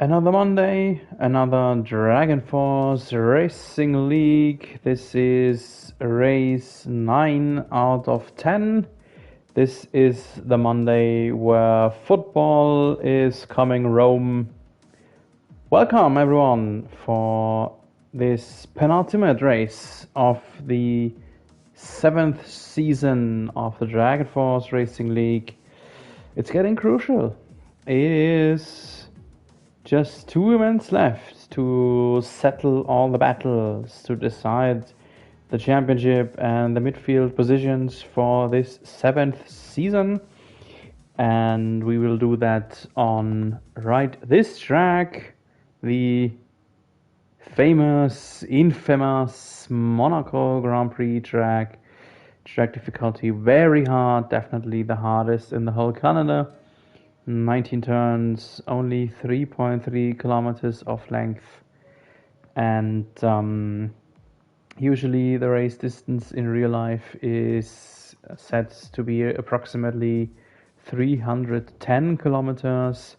Another Monday, another Dragon Force Racing League. This is race 9 out of 10. This is the Monday where football is coming Rome. Welcome everyone for this penultimate race of the 7th season of the Dragon Force Racing League. It's getting crucial. It is just 2 events left to settle all the battles, to decide the championship and the midfield positions for this 7th season. And we will do that on this track, the famous, infamous Monaco Grand Prix track. Track difficulty very hard, definitely the hardest in the whole Canada. 19 turns, only 3.3 kilometers of length, and usually the race distance in real life is set to be approximately 310 kilometers.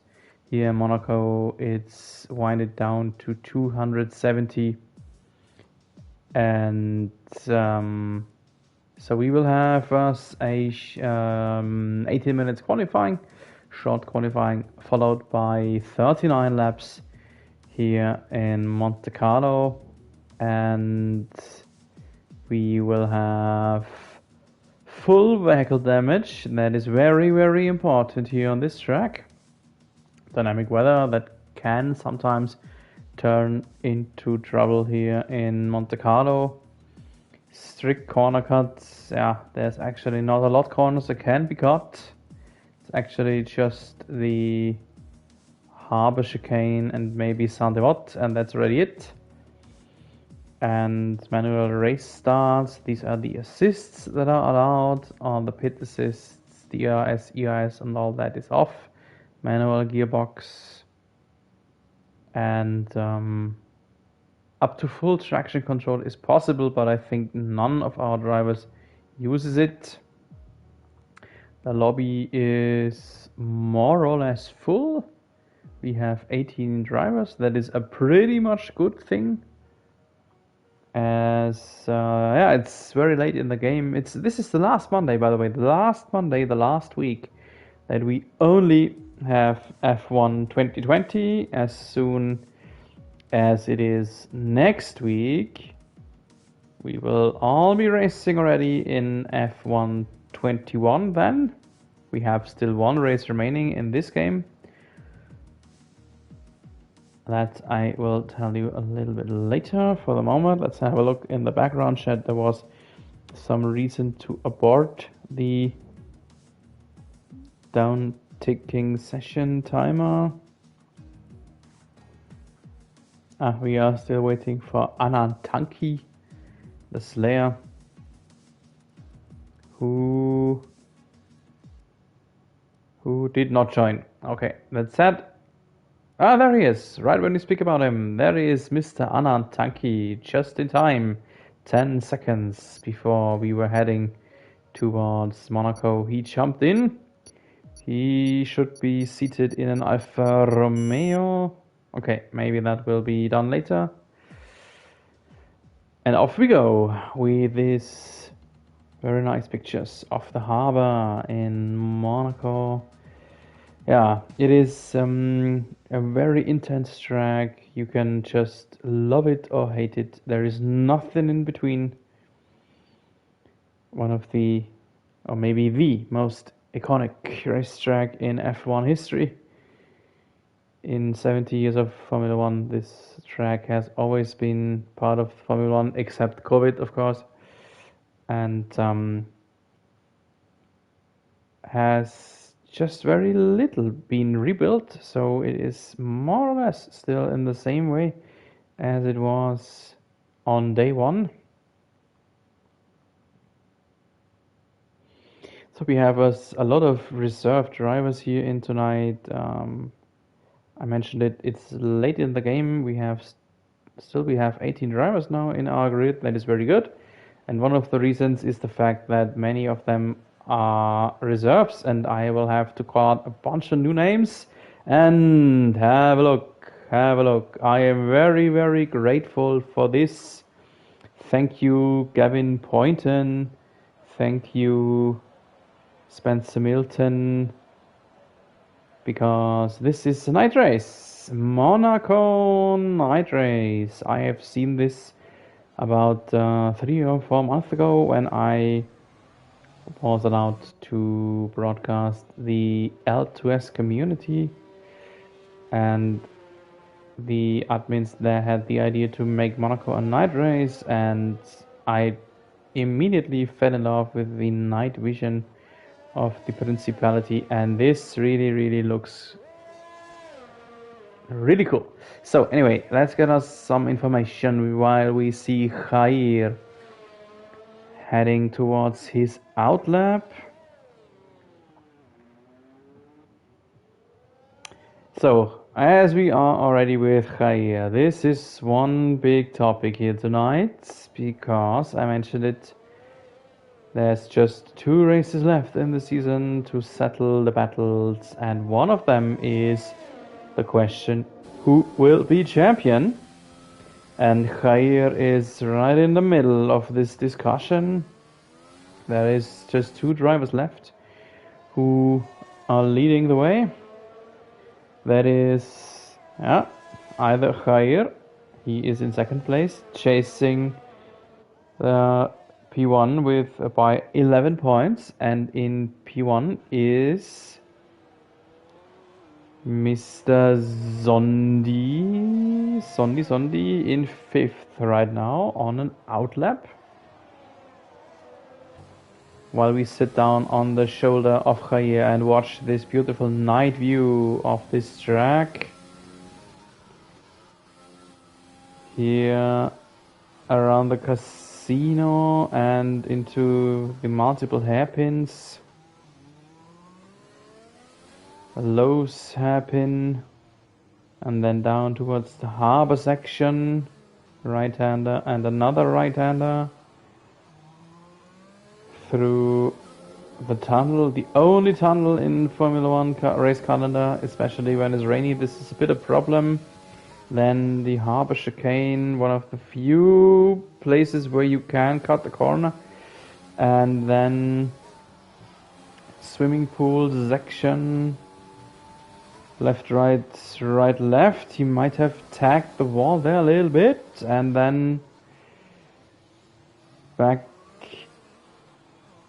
Here in Monaco it's winded down to 270, and so we will have us a 18 minutes qualifying, short qualifying, followed by 39 laps here in Monte Carlo, and we will have full vehicle damage. That is very, very important here on this track. Dynamic weather that can sometimes turn into trouble here in Monte Carlo. Strict corner cuts, yeah, there's actually not a lot of corners that can be cut. It's actually just the harbor chicane and maybe Saint-Devote, and that's already it. And manual race starts. These are the assists that are allowed. On the pit assists, the ERS, and all that is off. Manual gearbox, and up to full traction control is possible, but I think none of our drivers uses it. The lobby is more or less full. We have 18 drivers. That is a pretty much good thing, as yeah, it's very late in the game. This is the last Monday, by the way, the last week that we only have F1 2020. As soon as it is next week, we will all be racing already in F1 21. Then we have still one race remaining in this game. That I will tell you a little bit later. For the moment, let's have a look in the background chat. There was some reason to abort the down ticking session timer. We are still waiting for Anantanki, the Slayer, who did not join. Okay, that's sad. There he is, right when we speak about him. There he is, Mr. Anantanki, just in time. 10 seconds before we were heading towards Monaco, he jumped in. He should be seated in an Alfa Romeo. Okay, maybe that will be done later. And off we go with these very nice pictures of the harbor in Monaco. Yeah, it is a very intense track. You can just love it or hate it. There is nothing in between. One of the, or maybe the most iconic racetrack in F1 history. In 70 years of Formula One, this track has always been part of Formula One, except COVID, of course, and has just very little been rebuilt, so it is more or less still in the same way as it was on day one. So we have a lot of reserve drivers here in tonight. I mentioned it, it's late in the game. We have 18 drivers now in our grid. That is very good. And one of the reasons is the fact that many of them are reserves, and I will have to call out a bunch of new names and have a look. Have a look. I am very, very grateful for this. Thank you, Gavin Poynton. Thank you, Spencer Milton. Because this is a night race. Monaco night race. I have seen this about 3 or 4 months ago when I was allowed to broadcast the L2S community, and the admins there had the idea to make Monaco a night race, and I immediately fell in love with the night vision of the Principality, and this really looks really cool. So anyway, let's get us some information while we see Jair heading towards his outlap. So, as we are already with Jair, this is one big topic here tonight, because I mentioned it, there's just 2 races left in the season to settle the battles, and one of them is the question, who will be champion? And Jair is right in the middle of this discussion. There is just 2 drivers left who are leading the way. That is, either Jair, he is in second place, chasing the P1 with by 11 points, and in P1 is Mr. Sondi in 5th right now on an outlap. While we sit down on the shoulder of Jair and watch this beautiful night view of this track. Here around the casino and into the multiple hairpins. A Lowe's hairpin, and then down towards the harbor section. Right-hander and another right-hander. Through the tunnel, the only tunnel in Formula 1 race calendar, especially when it's rainy. This is a bit of a problem. Then the harbor chicane, one of the few places where you can cut the corner. And then swimming pool section, left, right, right, left. He might have tagged the wall there a little bit, and then back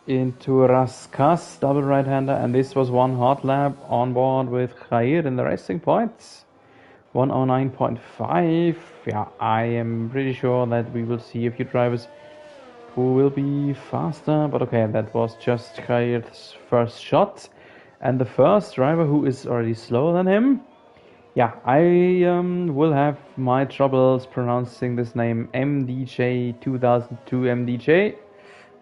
into Raskas, double right-hander, and this was one hot lap on board with Jair in the racing points. 109.5. Yeah, I am pretty sure that we will see a few drivers who will be faster, but okay, that was just Jair's first shot. And the first driver who is already slower than him, yeah, I will have my troubles pronouncing this name, MDJ 2002 MDJ.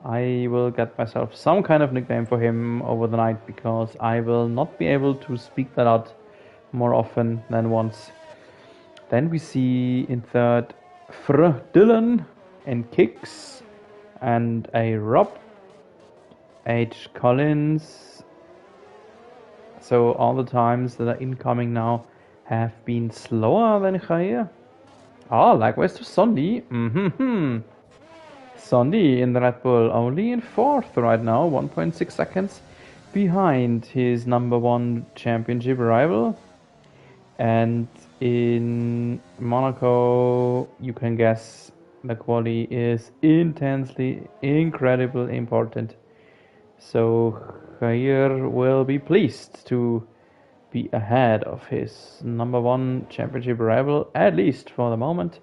I will get myself some kind of nickname for him over the night, because I will not be able to speak that out more often than once. Then we see in third Fr Dylan in kicks, and a Rob H. Collins. So all the times that are incoming now have been slower than Jair. Oh, likewise to Sondi. Sondi in the Red Bull only in 4th right now, 1.6 seconds behind his number 1 championship rival. And in Monaco, you can guess the quali is intensely, incredibly important. So Jair will be pleased to be ahead of his number 1 championship rival, at least for the moment.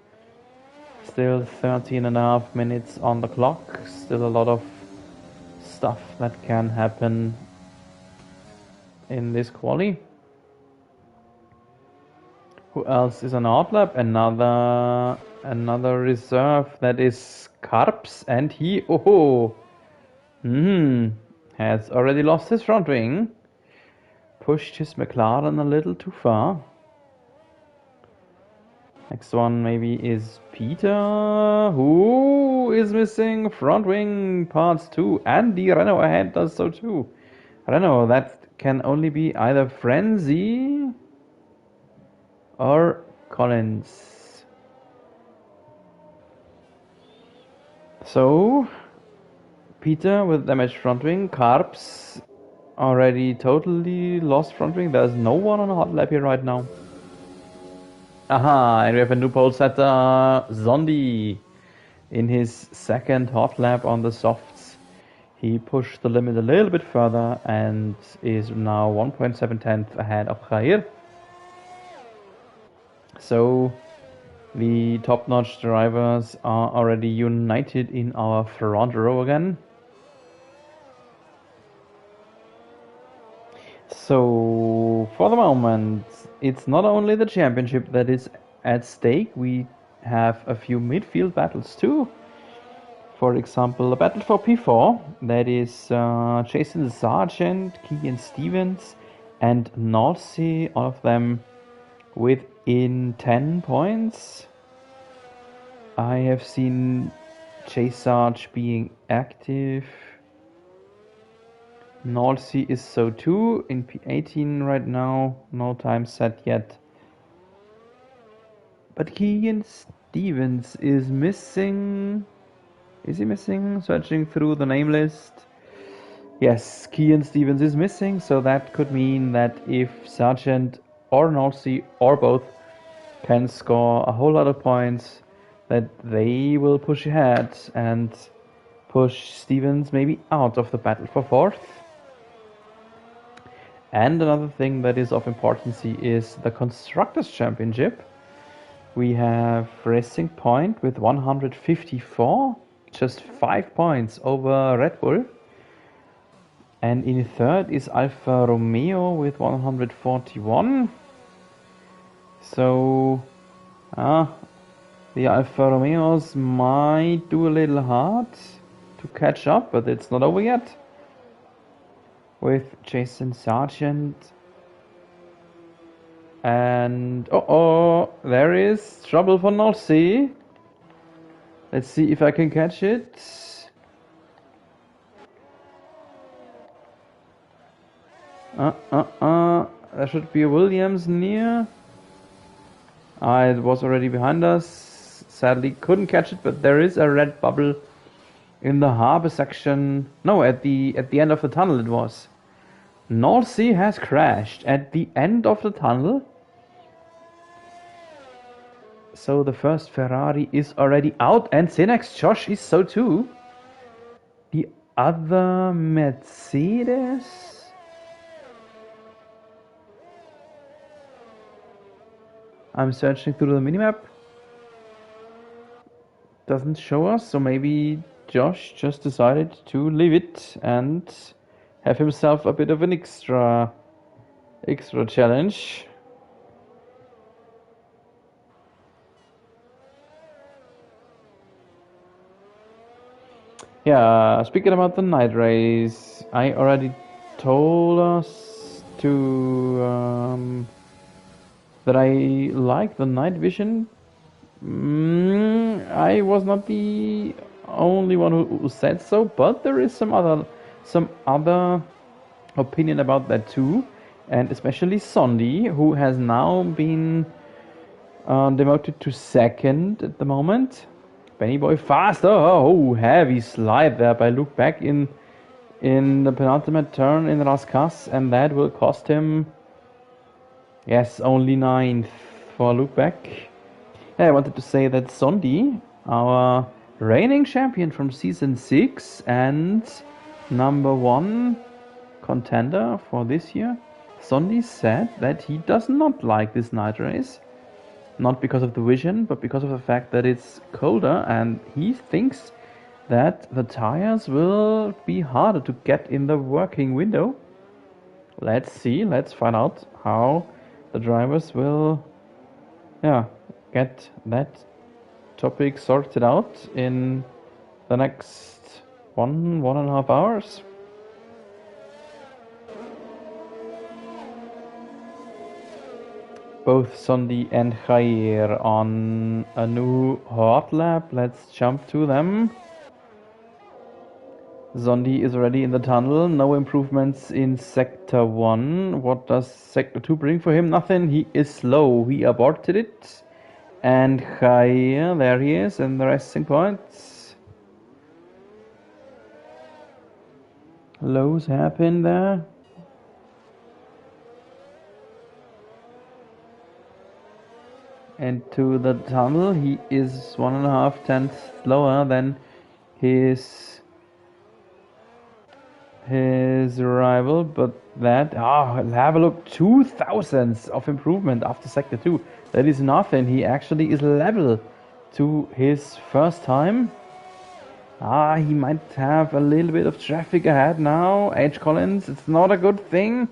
Still 13.5 minutes on the clock. Still a lot of stuff that can happen in this quali. Who else is on outlap? Another reserve, that is Karps, and he has already lost his front wing. Pushed his McLaren a little too far. Next one maybe is Peter, who is missing front wing parts too, and the Renault ahead does so too. Renault, that can only be either Frenzy or Collins. So, Peter with damaged front wing, Carps already totally lost front wing. There's no one on a hot lap here right now. Aha, and we have a new pole setter, Zondi, in his second hot lap on the softs. He pushed the limit a little bit further and is now 1.7 tenths ahead of Jair. So the top-notch drivers are already united in our front row again. So for the moment, it's not only the championship that is at stake, we have a few midfield battles too. For example, a battle for P4, that is Jason Sargent, Keegan Stevens and Norsey, all of them within 10 points. I have seen J Sarge being active. Norsey is so too, in P18 right now, no time set yet. But Keegan Stevens is missing. Is he missing? Searching through the name list. Yes, Keegan Stevens is missing, so that could mean that if Sargent or Norsey or both can score a whole lot of points, that they will push ahead and push Stevens maybe out of the battle for fourth. And another thing that is of importance is the Constructors' Championship. We have Racing Point with 154, just 5 points over Red Bull. And in third is Alfa Romeo with 141. So, the Alfa Romeos might do a little hard to catch up, but it's not over yet. With Jason Sargent. And there is trouble for Norsey. Let's see if I can catch it. There should be a Williams near. It was already behind us. Sadly couldn't catch it, but there is a red bubble in the harbor section. No, at the end of the tunnel it was. Norsey has crashed at the end of the tunnel. So the first Ferrari is already out, and Cenex Josh is so too. The other Mercedes. I'm searching through the minimap. Doesn't show us, so maybe Josh just decided to leave it and have himself a bit of an extra challenge. Yeah, speaking about the night race, I already told us to that I like the night vision. I was not the only one who said so, but there is some other opinion about that too, and especially Sondi, who has now been demoted to second at the moment. Benny Boy faster. Oh, heavy slide there by Luke Beck in the penultimate turn in Raskas, and that will cost him, yes, only 9th for Luke Beck. Yeah, I wanted to say that Sondi, our reigning champion from season 6 and number 1 contender for this year, Sondi said that he does not like this night race. Not because of the vision, but because of the fact that it's colder, and he thinks that the tires will be harder to get in the working window. Let's see, let's find out how the drivers will get that topic sorted out in the next 1.5 hours. Both Sondi and Jair on a new hot lap. Let's jump to them. Zondi is already in the tunnel. No improvements in Sector 1. What does Sector 2 bring for him? Nothing. He is slow. He aborted it. And Jair, there he is in the resting points. Lows happen there. Into the tunnel. He is 1.5 tenths slower than his rival, but that have a look, 2 thousandths of improvement after Sector 2. That is nothing. He actually is level to his first time. He might have a little bit of traffic ahead now. H. Collins, it's not a good thing.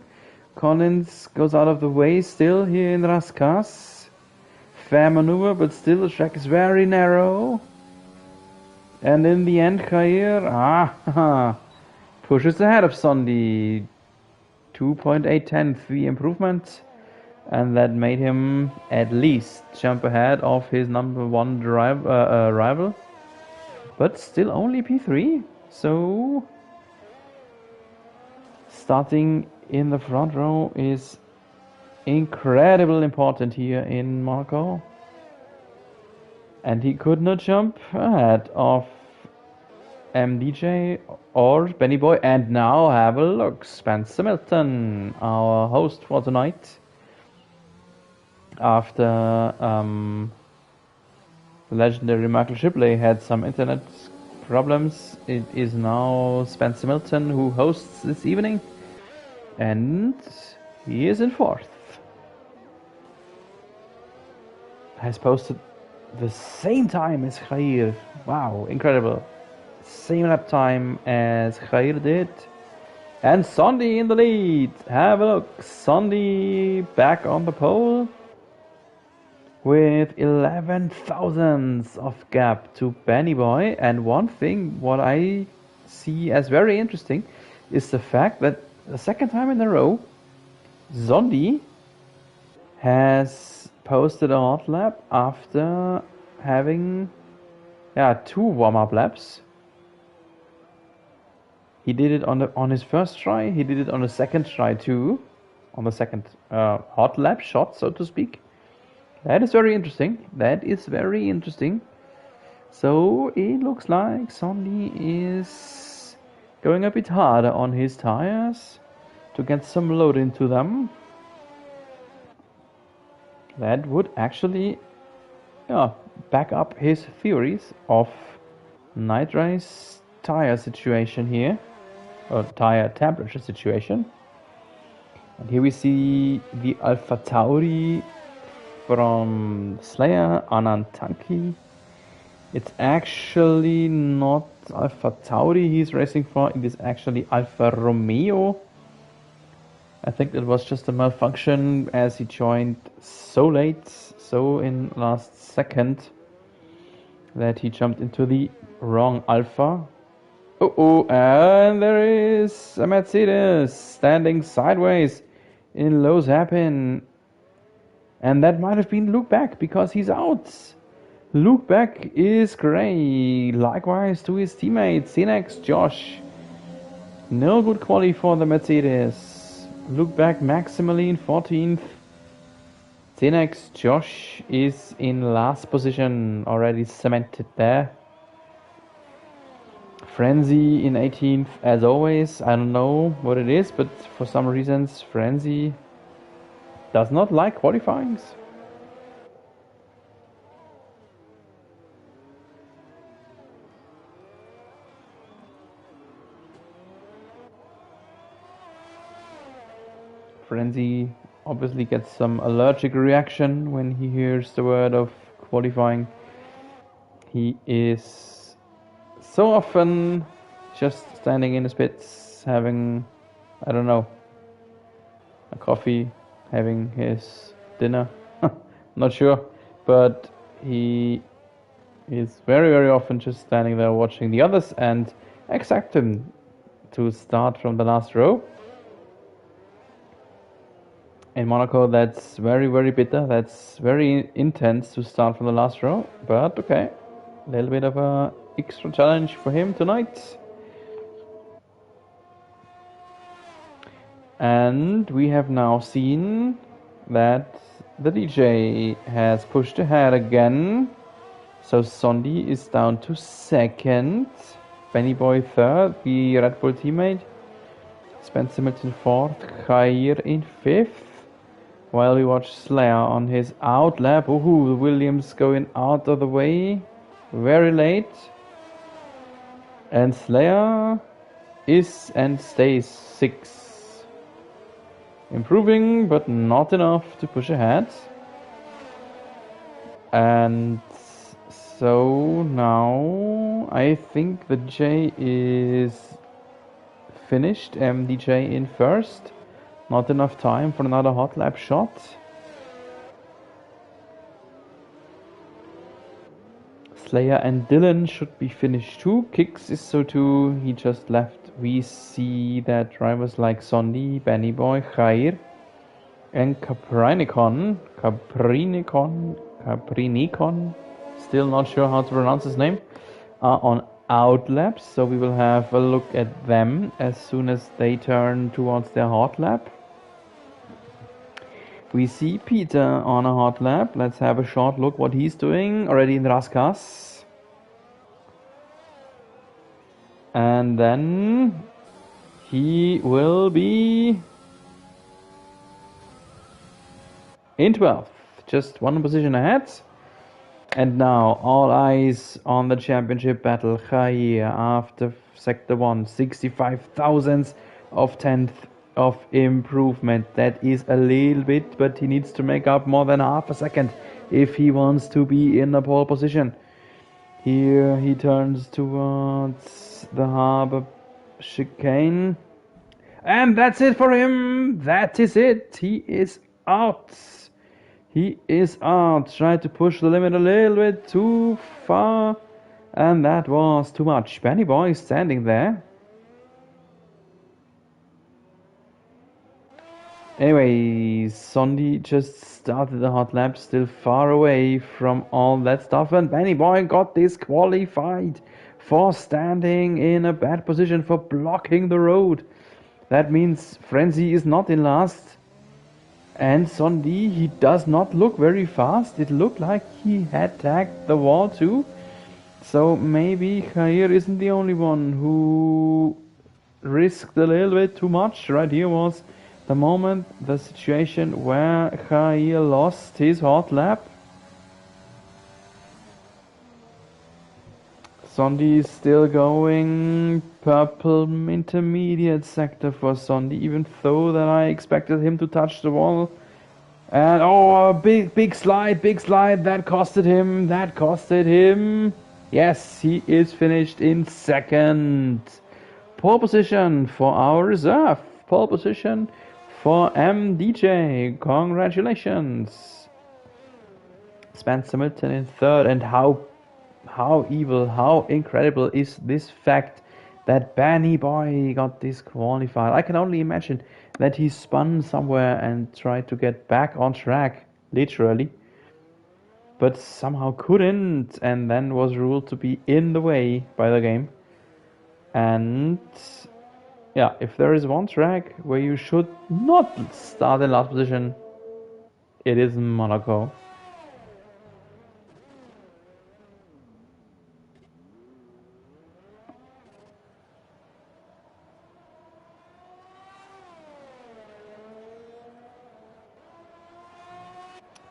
Collins goes out of the way still here in Raskas. Fair maneuver, but still the track is very narrow. And in the end, Jair pushes ahead of Sondi. 2.810 improvement. And that made him at least jump ahead of his number 1 rival. But still only P3. So starting in the front row is incredibly important here in Monaco. And he could not jump ahead of MDJ or Benny Boy. And now have a look, Spencer Milton, our host for tonight. After the legendary Michael Shipley had some internet problems, it is now Spencer Milton who hosts this evening. And he is in 4th. Has posted the same time as Jair. Wow, incredible. Same lap time as Jair did. And Sondi in the lead. Have a look. Sondi back on the pole with 11 thousandths of gap to Benny Boy. And one thing what I see as very interesting is the fact that the second time in a row Zondi has posted a hot lap after having 2 warm-up laps. He did it on his first try. He did it on the second try too, on the second hot lap shot, so to speak. That is very interesting. So it looks like Sondi is going a bit harder on his tires to get some load into them. That would actually back up his theories of night race tire situation here, or tire temperature situation. And here we see the Alpha Tauri from Slayer, Anantanki. It's actually not Alpha Tauri he's racing for, it is actually Alfa Romeo. I think it was just a malfunction as he joined so late, so in last second, that he jumped into the wrong Alpha. And there is a Mercedes standing sideways in low hairpin. And that might have been Luke Beck because he's out. Luke Beck is grey, likewise to his teammate Cenex Josh. No good quality for the Mercedes. Luke Beck maximally in 14th. Cenex Josh is in last position, already cemented there. Frenzy in 18th as always. I don't know what it is, but for some reasons Frenzy does not like qualifyings. Frenzy obviously gets some allergic reaction when he hears the word of qualifying. He is so often just standing in his pits, having, I don't know, a coffee, having his dinner. Not sure, but he is very, very often just standing there watching the others and expect him to start from the last row. In Monaco, that's very, very bitter. That's very intense to start from the last row. But okay, a little bit of a extra challenge for him tonight. And we have now seen that the DJ has pushed ahead again. So Sondi is down to second. Benny Boy third, the Red Bull teammate. Spencer Milton fourth, Khair in fifth. While we watch Slayer on his out lap. Ooh, Williams going out of the way. Very late. And Slayer is and stays sixth. Improving, but not enough to push ahead. And so now I think the J is finished. MDJ in first. Not enough time for another hot lap shot. Slayer and Dylan should be finished too. Kicks is so too. He just left. We see that drivers like Sondi, Benny Boy, Khair, and Caprinicon, still not sure how to pronounce his name, are on out laps. So we will have a look at them as soon as they turn towards their hot lap. We see Peter on a hot lap. Let's have a short look what he's doing already in Raskas. And then he will be in 12th, just one position ahead. And now all eyes on the championship battle. Khair after sector 1, 65 thousandths of 10th of improvement. That is a little bit, but he needs to make up more than half a second if he wants to be in the pole position. Here he turns towards the harbor chicane. And that's it for him. That is it. He is out. He is out. Tried to push the limit a little bit too far. And that was too much. Benny Boy standing there. Anyway, Sondi just started the hot lap, still far away from all that stuff, and Benny Boy got disqualified for standing in a bad position, for blocking the road. That means Frenzy is not in last, and Sondi, he does not look very fast. It looked like he had tagged the wall too, so maybe Khair isn't the only one who risked a little bit too much. Right here was the moment, the situation where Khair lost his hot lap. Sondi is still going. Purple intermediate sector for Sondi, even though that I expected him to touch the wall. And oh, a big slide, that costed him. Yes, he is finished in second. Pole position for our reserve. Pole position for MDJ. Congratulations. Spencer Milton in third. And how evil, how incredible is this fact that Benny Boy got disqualified. I can only imagine that he spun somewhere and tried to get back on track, literally, but somehow couldn't, and then was ruled to be in the way by the game. And yeah, if there is one track where you should not start in last position, it is Monaco.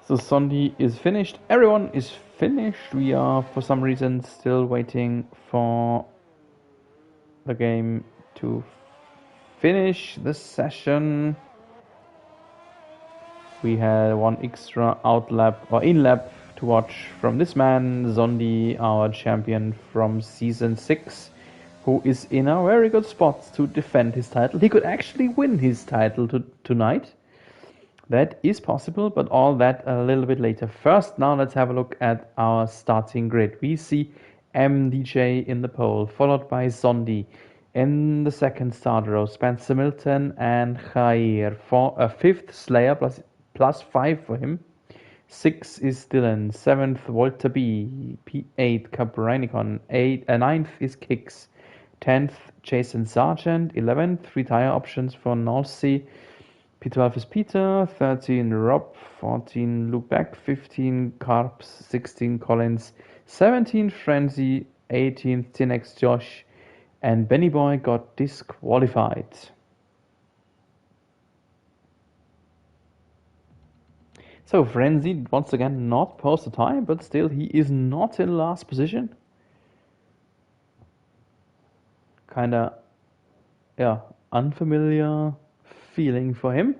So Sondi is finished. Everyone is finished. We are, for some reason, still waiting for the game to finish the session. We had one extra out lap or in lap to watch from this man, Sondi, our champion from season 6, who is in a very good spot to defend his title. He could actually win his title tonight. That is possible, but all that a little bit later. First, now let's have a look at our starting grid. We see MDJ in the pole, followed by Sondi. In the second start row, Spencer Milton and Khair. For a fifth, Slayer plus 5 for him. 6 is Dylan. 7th, Walter B. 8, Caprinicon. 9th is Kicks. 10th, Jason Sargent. 11th, 3 tire options for North P12 is Peter. 13, Rob. 14, Luke Beck. 15, Carps. 16, Collins. 17, Frenzy. 18, Tinex Josh. And Benny Boy got disqualified. So Frenzy once again not post a time, but still he is not in last position. Kinda, yeah, unfamiliar feeling for him.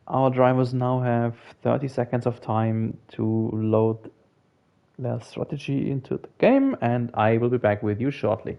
Our drivers now have 30 seconds of time to load their strategy into the game, and I will be back with you shortly.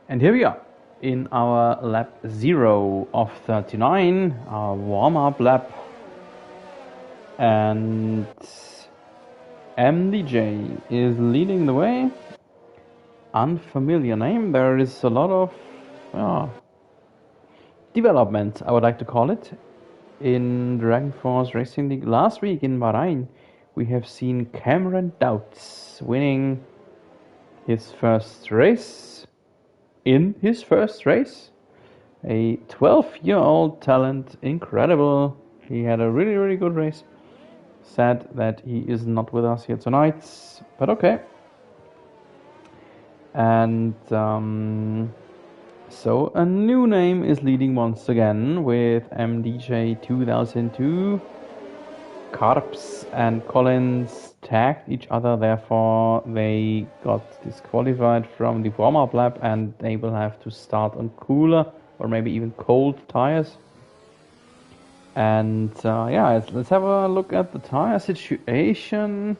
And here we are in our lap 0 of 39, our warm-up lap. And MDJ is leading the way. Unfamiliar name. There is a lot of development, I would like to call it, in Dragon Force Racing League. Last week in Bahrain, we have seen Cameron Doubts winning his first race. In his first race, a 12-year-old talent, incredible. He had a really, really good race. Sad that he is not with us here tonight, but okay. And so a new name is leading once again with MDJ 2002. Carps and Collins tagged each other, therefore they got disqualified from the warm-up lap and they will have to start on cooler or maybe even cold tires. And yeah, let's have a look at the tire situation.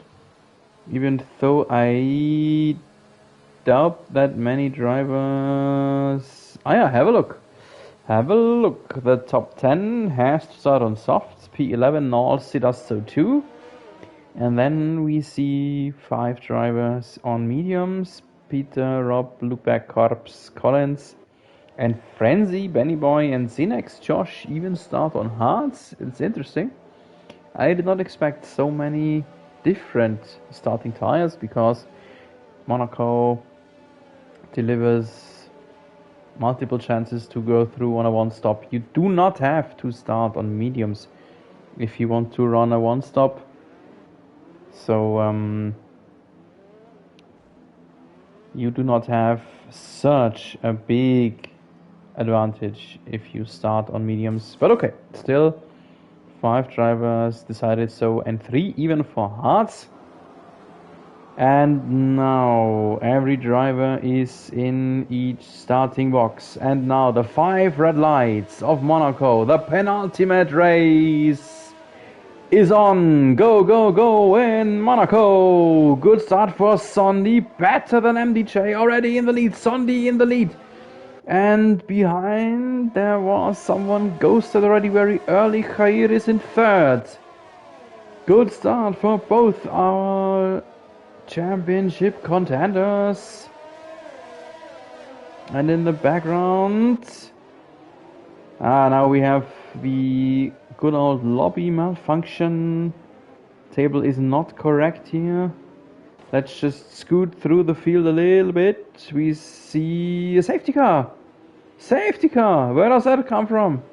Even though I doubt that many drivers... Oh yeah, have a look. Have a look. The top 10 has to start on softs. P11 North does so too. And then we see 5 drivers on mediums. Peter, Rob, Lubeck, Corps, Collins, and Frenzy, Benny Boy, and Zinex Josh even start on hards. It's interesting. I did not expect so many different starting tires because Monaco delivers multiple chances to go through on a one-stop. You do not have to start on mediums if you want to run a one-stop. So you do not have such a big advantage if you start on mediums. But okay, still 5 drivers decided so, and 3 even for hards. And now every driver is in each starting box. And now the 5 red lights of Monaco, the penultimate race. is on. Go, go, go in Monaco. Good start for Sondi. Better than MDJ. Already in the lead. Sondi in the lead. And behind there was someone ghosted already very early. Khair is in third. Good start for both our championship contenders. And in the background, now we have the good old lobby malfunction. Table is not correct here. Let's just scoot through the field a little bit. We see a safety car. Safety car! Where does that come from?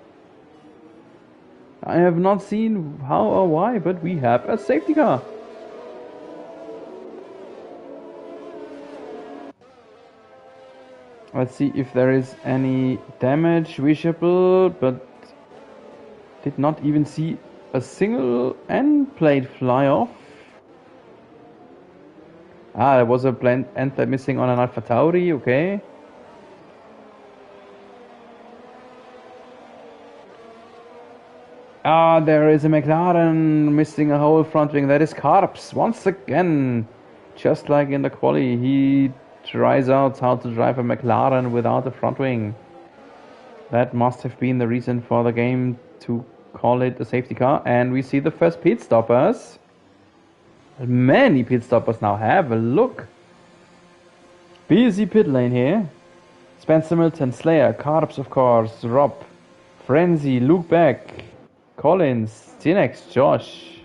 I have not seen how or why, but we have a safety car. Let's see if there is any damage visible, but did not even see a single end plate fly off. There was a end plate missing on an Alpha Tauri, okay. There is a McLaren missing a whole front wing. That is Carps once again. Just like in the quali, he tries out how to drive a McLaren without a front wing. That must have been the reason for the game to call it a safety car. And we see the first pit stoppers. Many pit stoppers now. Have a look. Busy pit lane here. Spencer Milton, Slayer, Carps of course, Rob, Frenzy, Luke Beck, Collins, Tinex, Josh.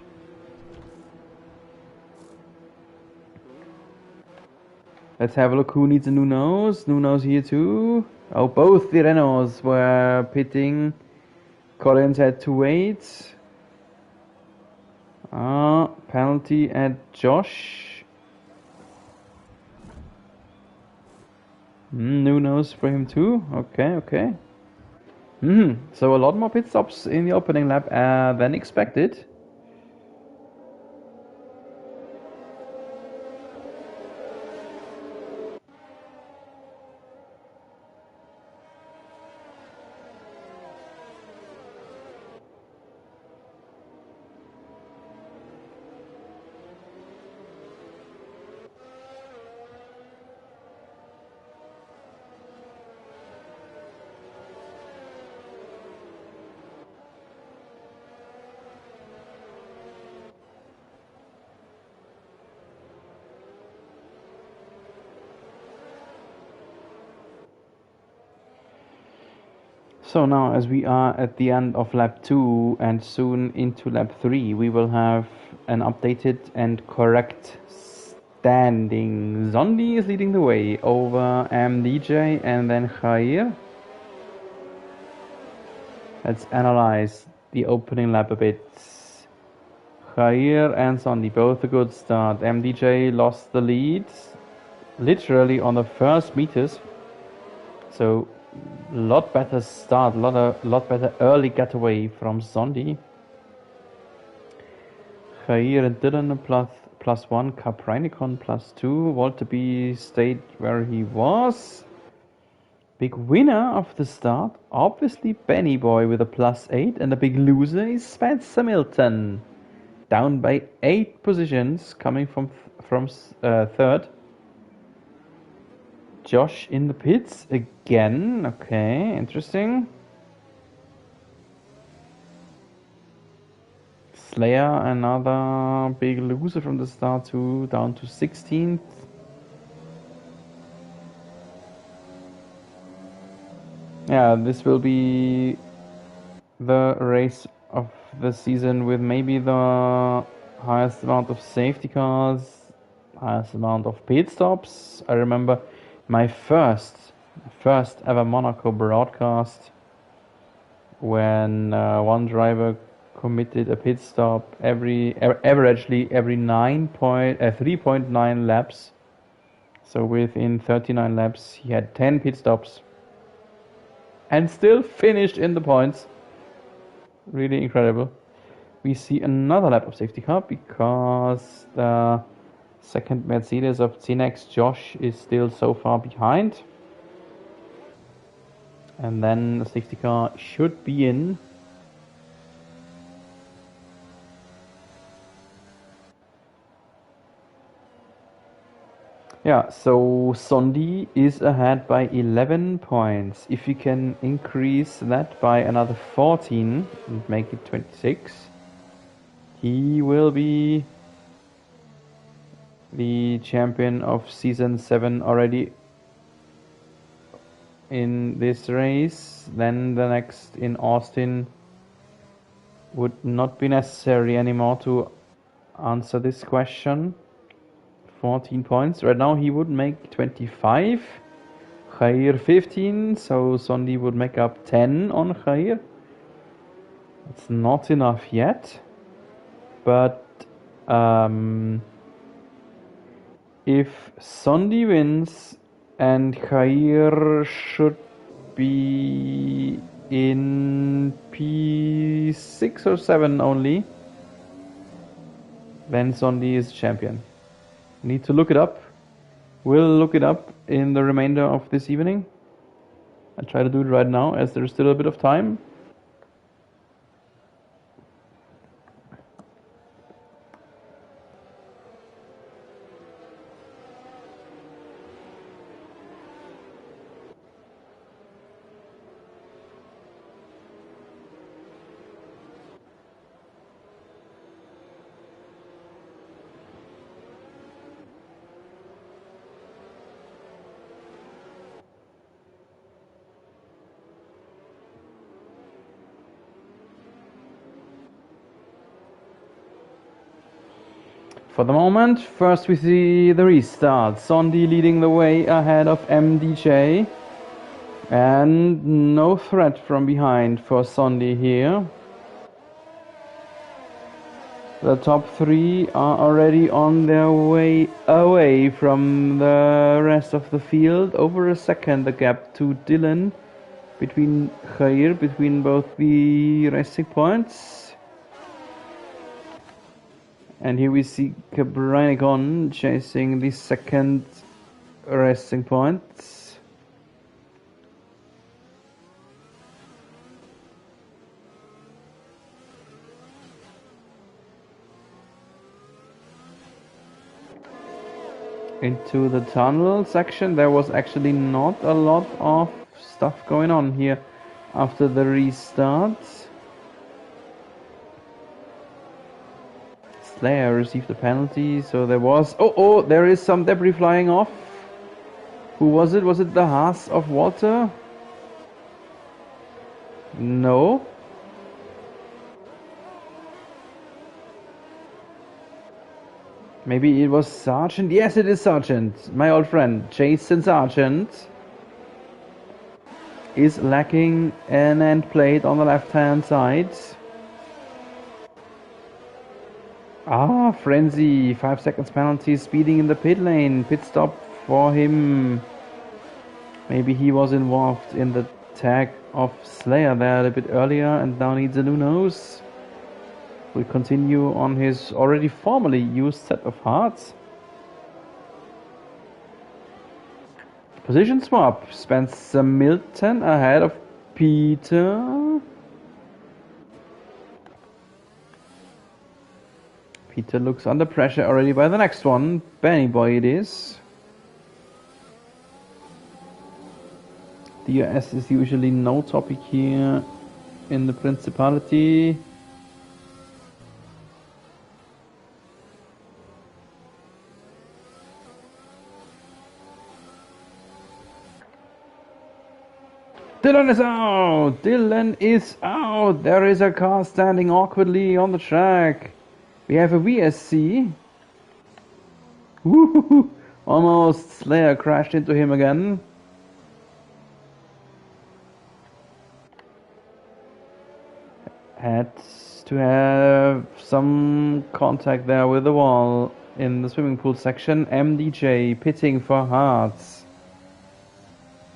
Let's have a look who needs a new nose. New nose here too. Oh, both the Renaults were pitting. Collins had to wait. Penalty at Josh. New nose for him too. Okay. So a lot more pit stops in the opening lap than expected. So now, as we are at the end of lap 2 and soon into lap 3, we will have an updated and correct standing. Zondi is leading the way over MDJ and then Khair. Let's analyze the opening lap a bit. Khair and Zondi, both a good start. MDJ lost the lead literally on the first meters. So lot better start, lot better early getaway from Zondi. Khair and Dylan +1, Caprinicon +2. Walter B stayed where he was. Big winner of the start, obviously Benny Boy with a +8, and the big loser is Spencer Milton, down by 8 positions, coming from third. Josh in the pits again. Okay, interesting. Slayer, another big loser from the start too, down to 16th. Yeah, this will be the race of the season with maybe the highest amount of safety cars, highest amount of pit stops. I remember my first ever Monaco broadcast when one driver committed a pit stop averagely every 3.9 laps. So within 39 laps he had 10 pit stops and still finished in the points. Really incredible. We see another lap of safety car because the second Mercedes of Tinex, Josh, is still so far behind. And then the safety car should be in. Yeah, so Sondi is ahead by 11 points. If you can increase that by another 14 and make it 26, he will be the champion of Season 7 already in this race. Then the next in Austin would not be necessary anymore to answer this question. 14 points. Right now he would make 25. Khair 15, so Sondi would make up 10 on Khair. It's not enough yet, but if Sondi wins and Khair should be in P6 or 7 only, then Sondi is champion. Need to look it up. We'll look it up in the remainder of this evening. I'll try to do it right now as there's still a bit of time. For the moment, first we see the restart. Sondi leading the way ahead of MDJ. And no threat from behind for Sondi here. The top three are already on their way away from the rest of the field. Over a second the gap to Dylan between Khair, between both the racing points. And here we see Cabranicon chasing the second resting point. Into the tunnel section. There was actually not a lot of stuff going on here after the restart. Slayer received a penalty, so there was... Oh, there is some debris flying off. Who was it? Was it the Haas of Walter? No. Maybe it was Sargent? Yes, it is Sargent. My old friend, Jason Sargent, is lacking an end plate on the left-hand side. Frenzy, 5 seconds penalty, speeding in the pit lane, pit stop for him. Maybe he was involved in the tag of Slayer there a bit earlier and now needs a new nose. Will continue on his already formerly used set of hearts. Position swap, Spencer Milton ahead of Peter. Peter looks under pressure already by the next one. Benny Boy it is. DRS is usually no topic here in the Principality. Dylan is out! Dylan is out! There is a car standing awkwardly on the track. We have a VSC. Woohoo! Almost Slayer crashed into him again. Had to have some contact there with the wall in the swimming pool section. MDJ pitting for Hearts.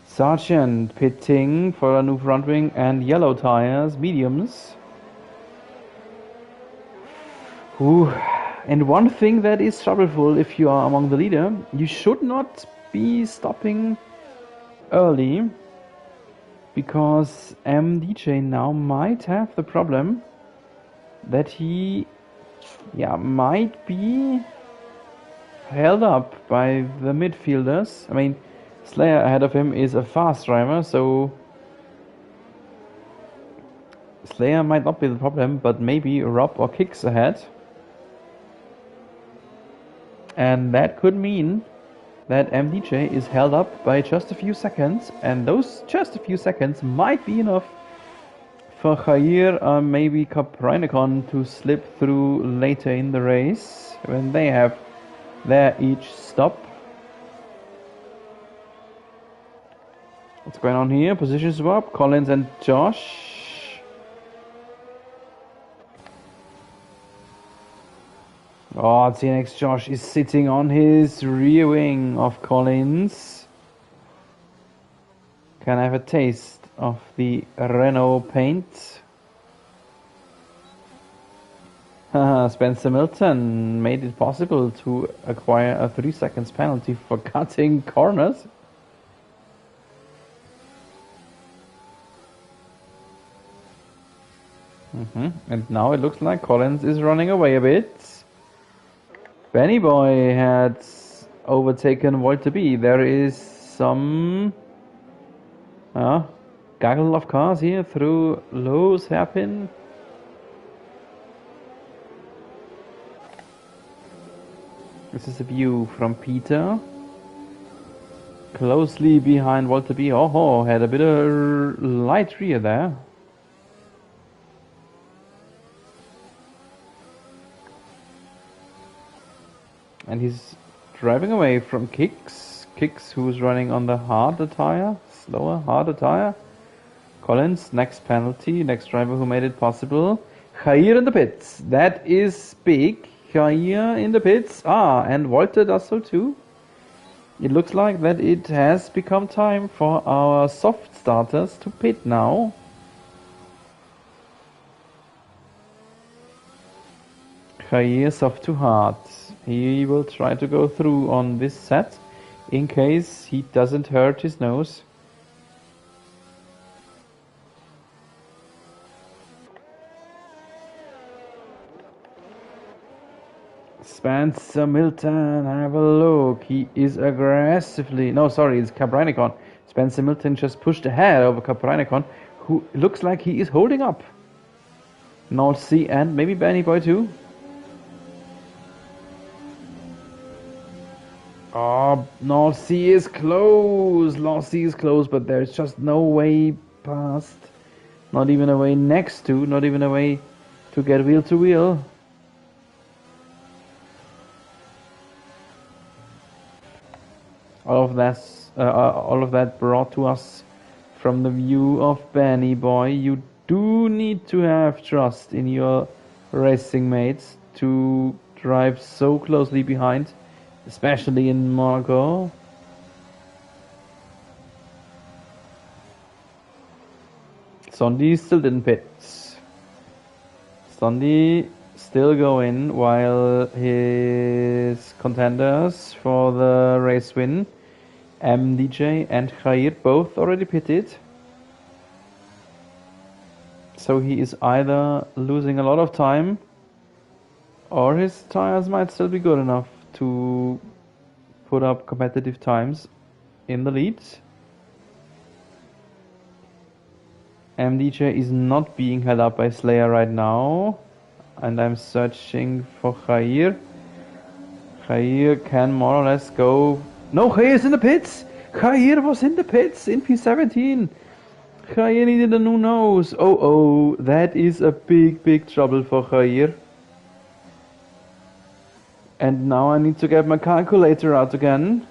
Sargent pitting for a new front wing and yellow tires, mediums. Ooh. And one thing that is troubleful if you are among the leader, you should not be stopping early, because MDJ now might have the problem that he might be held up by the midfielders. I mean, Slayer ahead of him is a fast driver, so Slayer might not be the problem, but maybe Rob or Kicks ahead. And that could mean that MDJ is held up by just a few seconds, and those just a few seconds might be enough for Jair or maybe Caprinicon to slip through later in the race when they have their each stop. What's going on here? Position swap, Collins and Josh. Oh, TNX Josh is sitting on his rear wing of Collins. Can I have a taste of the Renault paint? Spencer Milton made it possible to acquire a 3 seconds penalty for cutting corners. And now it looks like Collins is running away a bit. Benny Boy had overtaken Walter B. There is some gaggle of cars here through Lowe's hairpin. This is a view from Peter. Closely behind Walter B. Oh, had a bit of light rear there. And he's driving away from Kicks. Kicks, who's running on the harder tire. Slower, harder tire. Collins, next penalty. Next driver who made it possible. Jair in the pits. That is big. Jair in the pits. And Walter does so too. It looks like that it has become time for our soft starters to pit now. Jair soft to hard. He will try to go through on this set in case he doesn't hurt his nose. Spencer Milton, have a look. He is aggressively... No, sorry, it's Caprinicon. Spencer Milton just pushed ahead over Caprinicon, who looks like he is holding up. North Sea and maybe Benny Boy too. Oh, North Sea is close. North Sea is close, but there's just no way past. Not even a way next to. Not even a way to get wheel to wheel. All of that brought to us from the view of Benny Boy. You do need to have trust in your racing mates to drive so closely behind. Especially in Monaco. Sondi still didn't pit. Sondi still going while his contenders for the race win, MDJ and Jair, both already pitted. So he is either losing a lot of time or his tires might still be good enough to put up competitive times in the lead. MDJ is not being held up by Slayer right now, and I'm searching for Jair. Jair can more or less go... No, Jair is in the pits! Jair was in the pits in P17! Jair needed a new nose! Oh, that is a big trouble for Jair. And now I need to get my calculator out again.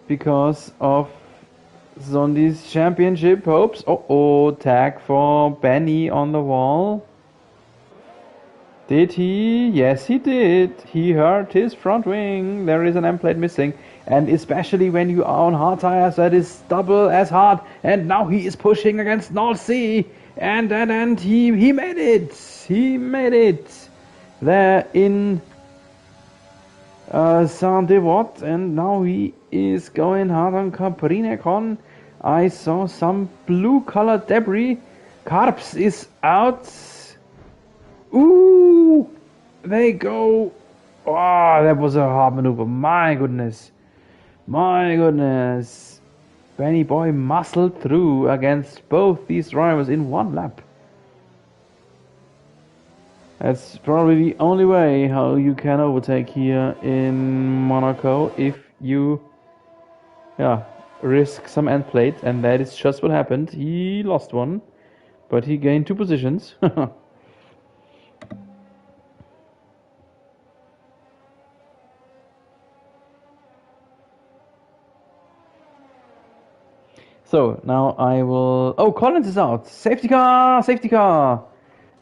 Because of Zondi's championship hopes. Tag for Benny on the wall. Did he? Yes, he did. He hurt his front wing. There is an M plate missing. And especially when you are on hard tires, that is double as hard. And now he is pushing against North Sea. And he made it. He made it. There in Saint-Devote, and now he is going hard on Caprinicon. I saw some blue colored debris. Carps is out. Ooh, they go Oh, that was a hard maneuver. My goodness. My goodness. Benny Boy muscled through against both these drivers in one lap. That's probably the only way how you can overtake here in Monaco if you risk some end plate, and that is just what happened. He lost one, but he gained 2 positions. So now I will. Oh, Collins is out. Safety car! Safety car!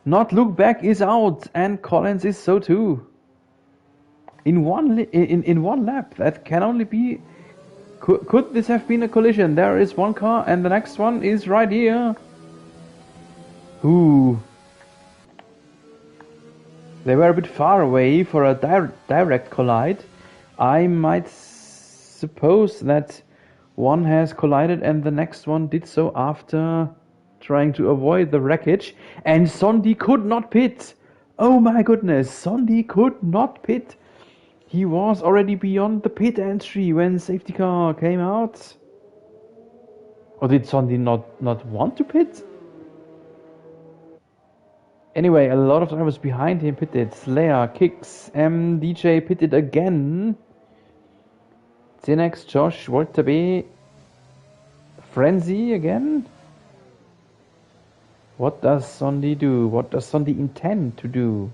Not look back is out, and Collins is so too. In one lap, that can only be. Could this have been a collision? There is one car, and the next one is right here. Ooh. They were a bit far away for a direct collide. I might suppose that one has collided and the next one did so after trying to avoid the wreckage. And Sondi could not pit. Oh my goodness, Sondi could not pit. He was already beyond the pit entry when safety car came out. Or did Sondi not want to pit? Anyway, a lot of drivers behind him pitted. Slayer, Kicks, DJ pitted again. Zinex, Josh, Volta B, Frenzy again. What does Sondi do? What does Sondi intend to do?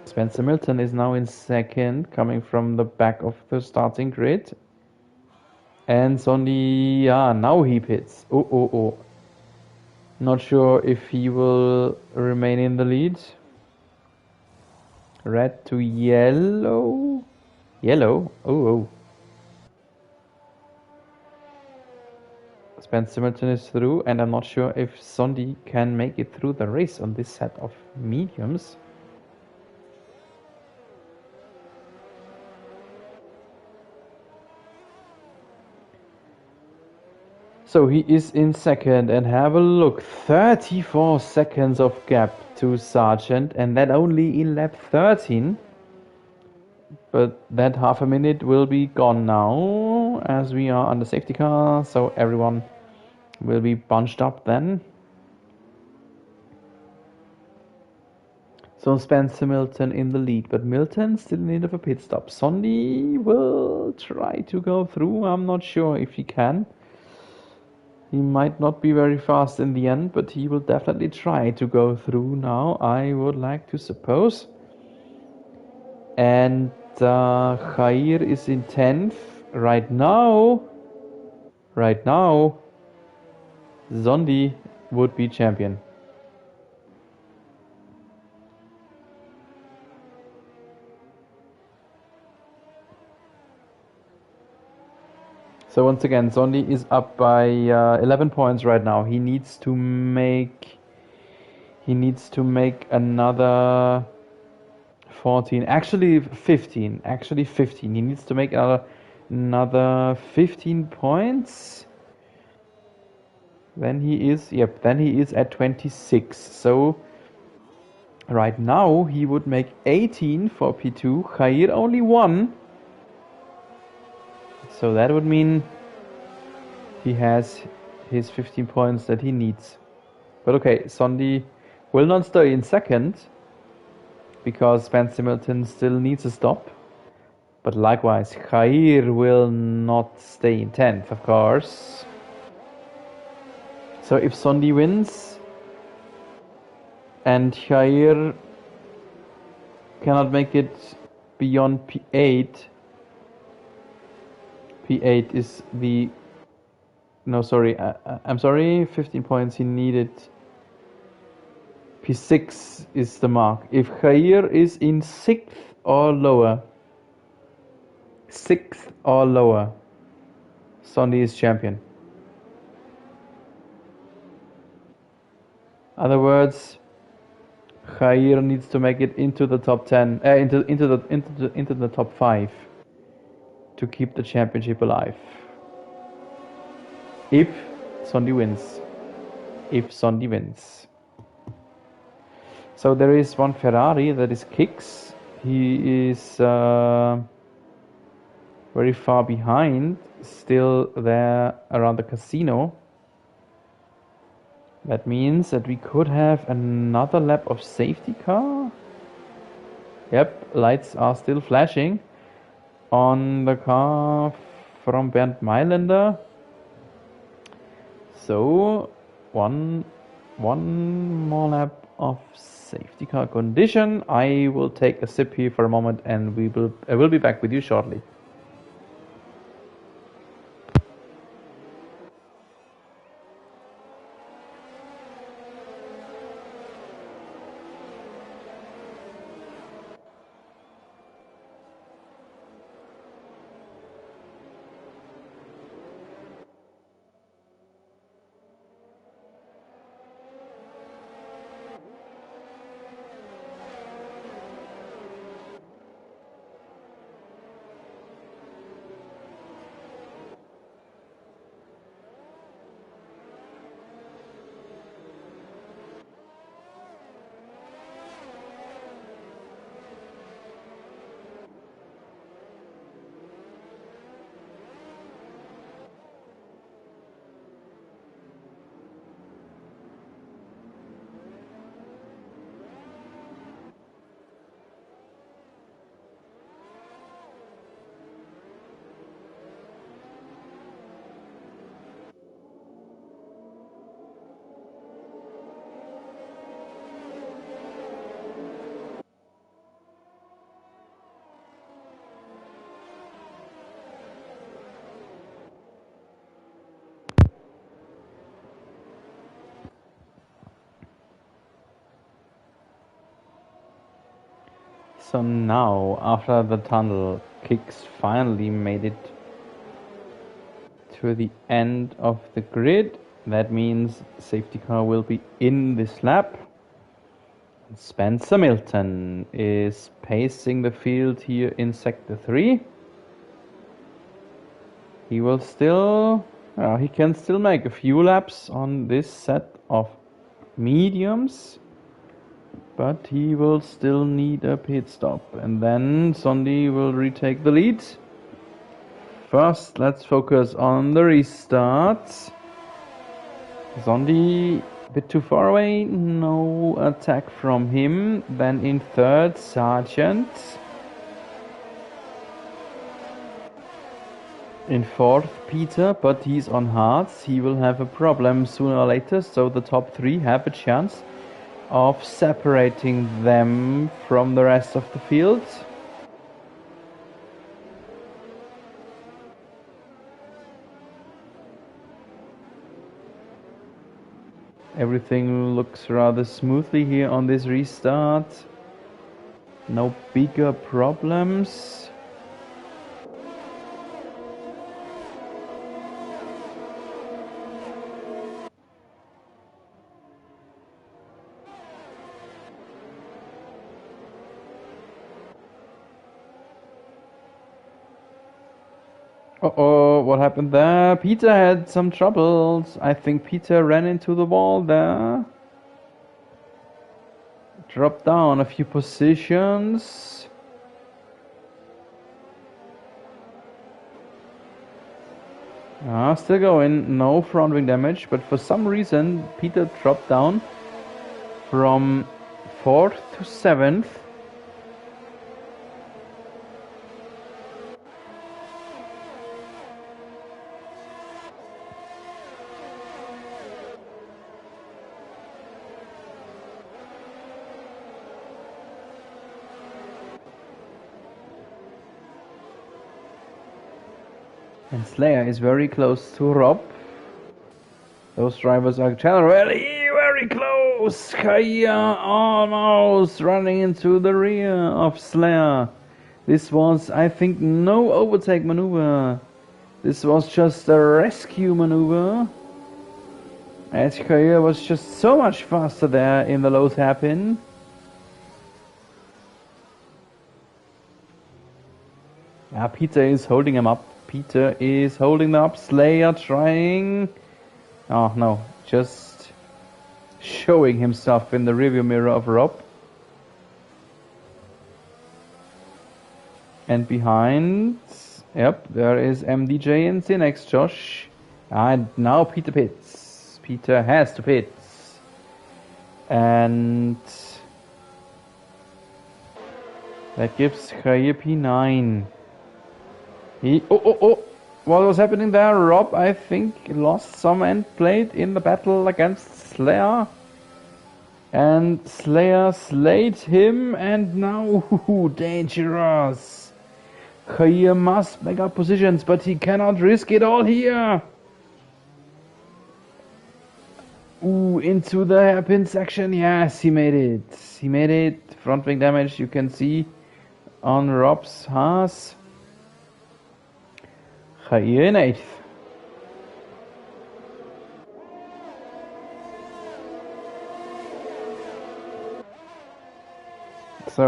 Spencer Milton is now in second, coming from the back of the starting grid. And Sondi, now he pits. Oh. Not sure if he will remain in the lead. Red to yellow. Yellow? Oh. Spencer Milton is through, and I'm not sure if Sondi can make it through the race on this set of mediums. So he is in second, and have a look, 34 seconds of gap to Sargent, and that only in lap 13. But that half a minute will be gone now, as we are on the safety car, so everyone will be bunched up then. So Spencer Milton in the lead, but Milton still in need of a pit stop. Sondi will try to go through, I'm not sure if he can. He might not be very fast in the end, but he will definitely try to go through now, I would like to suppose. And Khair is in 10th. Right now, Sondi would be champion. So once again, Sondi is up by 11 points right now. He needs to make another 14, actually 15. He needs to make another 15 points. Then he is at 26. So right now he would make 18 for P2. Khair only 1. So that would mean he has his 15 points that he needs. But okay, Sondi will not stay in second because Spencer Milton still needs a stop. But likewise, Khair will not stay in 10th, of course. So if Sondi wins and Khair cannot make it beyond P8, P8 is the... No, sorry, I'm sorry, 15 points he needed. P6 is the mark. If Khair is in 6th or lower, Sondi is champion. Other words, Khair needs to make it into the top 10, into the top 5 to keep the championship alive. If Sondi wins. So there is one Ferrari that is Kicks. He is very far behind, still there around the casino. That means that we could have another lap of safety car. Yep, lights are still flashing on the car from Bernd Mailänder. So one more lap of safety car condition. I will take a sip here for a moment, and I will be back with you shortly. So now, after the tunnel, Kicks finally made it to the end of the grid. That means safety car will be in this lap. Spencer Milton is pacing the field here in Sector 3. He will still... he can still make a few laps on this set of mediums, but he will still need a pit stop, and then Sondi will retake the lead. First, let's focus on the restart. Sondi a bit too far away, no attack from him. Then in third, Sargent. In fourth, Peter, but he's on hards. He will have a problem sooner or later, so the top three have a chance of separating them from the rest of the field. Everything looks rather smoothly here on this restart. No bigger problems. Uh-oh, what happened there? Peter had some troubles. I think Peter ran into the wall there. Dropped down a few positions. Still going, no front wing damage, but for some reason Peter dropped down from 4th to 7th. And Slayer is very close to Rob. Those drivers are generally very close. Kaya almost running into the rear of Slayer. This was, I think, no overtake maneuver. This was just a rescue maneuver. As Kaya was just so much faster there in the low hairpin. Peter is holding him up. Peter is holding them up. Slayer trying... Oh no, just showing himself in the rearview mirror of Rob. And behind, yep, there is MDJ and the next Josh. And now Peter pits. Peter has to pit. And that gives Jair P9. Oh. What was happening there? Rob, I think, lost some end plate in the battle against Slayer. And Slayer slayed him, and now, dangerous. Jair must make up positions, but he cannot risk it all here. Into the hairpin section. Yes, he made it. He made it. Front wing damage you can see on Rob's Haas. Jair in 8th. So,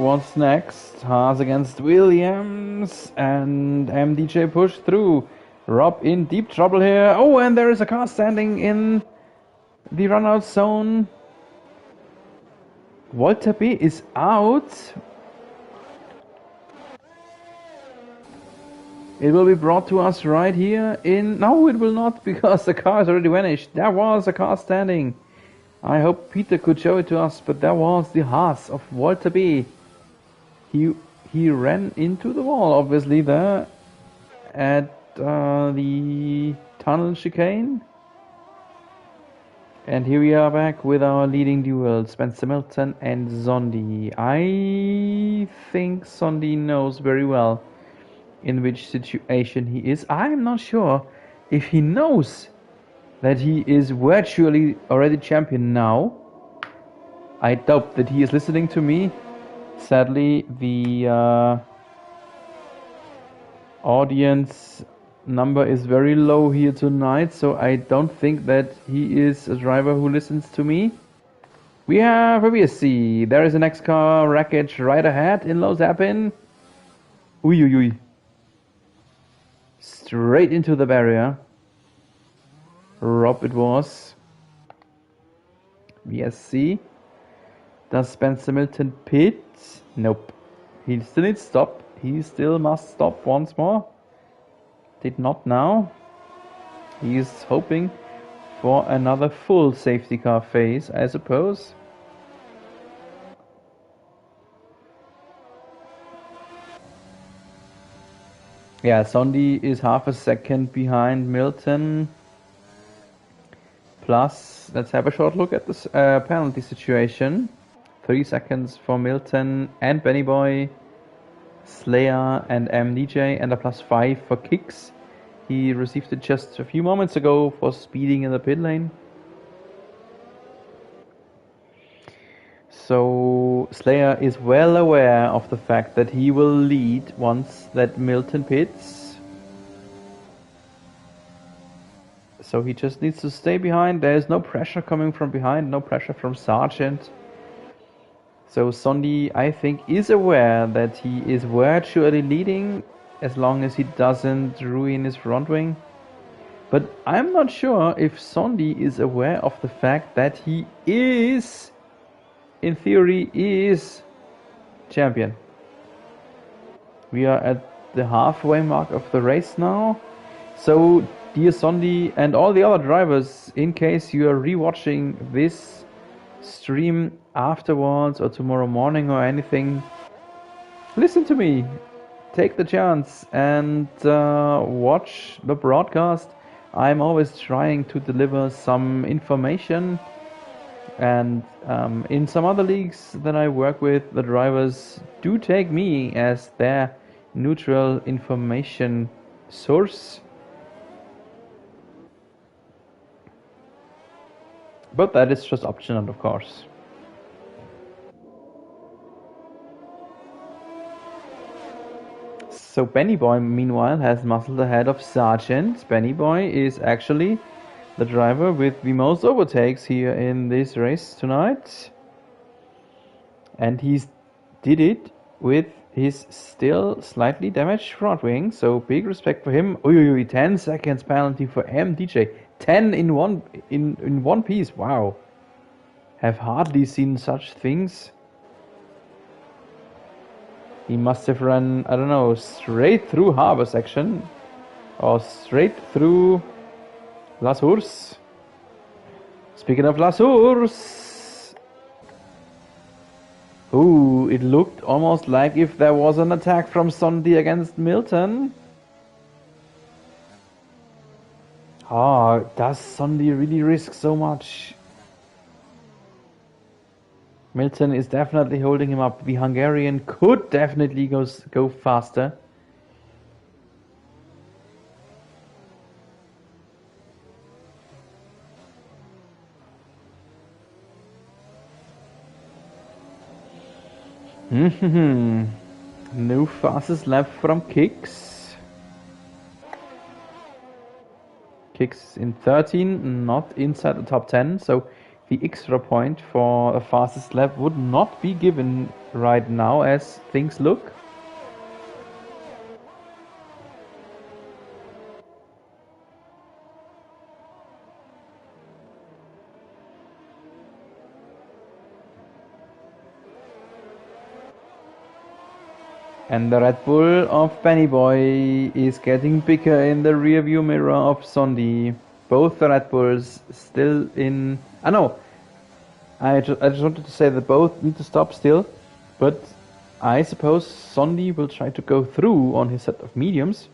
what's next? Haas against Williams, and MDJ pushed through. Rob in deep trouble here. Oh, and there is a car standing in the run-out zone. Walter B is out. It will be brought to us right here in... No, it will not, because the car has already vanished. There was a car standing. I hope Peter could show it to us, but there was the Haas of Walter B. He ran into the wall, obviously, there at the tunnel chicane. And here we are back with our leading duel, Spencer Milton and Zondi. I think Zondi knows very well in which situation he is. I'm not sure if he knows that he is virtually already champion now. I doubt that he is listening to me. Sadly, the audience number is very low here tonight, so I don't think that he is a driver who listens to me. We have a BSC. There is a next car wreckage right ahead in low hairpin. Uy. Straight into the barrier. Rob it was. BSC. Does Spencer Milton pit? Nope. He still needs to stop. He still must stop once more. Did not now. He is hoping for another full safety car phase, I suppose. Yeah, Zondi is half a second behind Milton. Plus, let's have a short look at this penalty situation. 3 seconds for Milton and Benny Boy, Slayer and MDJ, and a +5 for Kicks. He received it just a few moments ago for speeding in the pit lane. So Slayer is well aware of the fact that he will lead once that Milton pits. So he just needs to stay behind. There is no pressure coming from behind, no pressure from Sargent. So Zondi, I think, is aware that he is virtually leading as long as he doesn't ruin his front wing. But I'm not sure if Zondi is aware of the fact that he is, in theory, is champion. We are at the halfway mark of the race now. So, dear Zondi and all the other drivers, in case you are rewatching this stream afterwards or tomorrow morning or anything, listen to me. Take the chance and watch the broadcast. I'm always trying to deliver some information, and in some other leagues that I work with, the drivers do take me as their neutral information source. But that is just optional, of course. So Benny Boy, meanwhile, has muscled ahead of Sargent. Benny Boy is actually the driver with the most overtakes here in this race tonight. And he did it with his still slightly damaged front wing, so big respect for him. 10 seconds penalty for MDJ. 10 in one piece. Wow. Have hardly seen such things. He must have run, I don't know, straight through harbor section or straight through Las Urs. Speaking of Las Urs, ooh, it looked almost like if there was an attack from Sondi against Milton. Oh, does Sondi really risk so much? Milton is definitely holding him up. The Hungarian could definitely go faster. No fastest lap from Kicks. Kicks in 13, not inside the top 10, so the extra point for the fastest lap would not be given right now as things look. And the Red Bull of Benny Boy is getting bigger in the rearview mirror of Sondi. Both the Red Bulls still in... I just wanted to say that both need to stop still, but I suppose Sondi will try to go through on his set of mediums.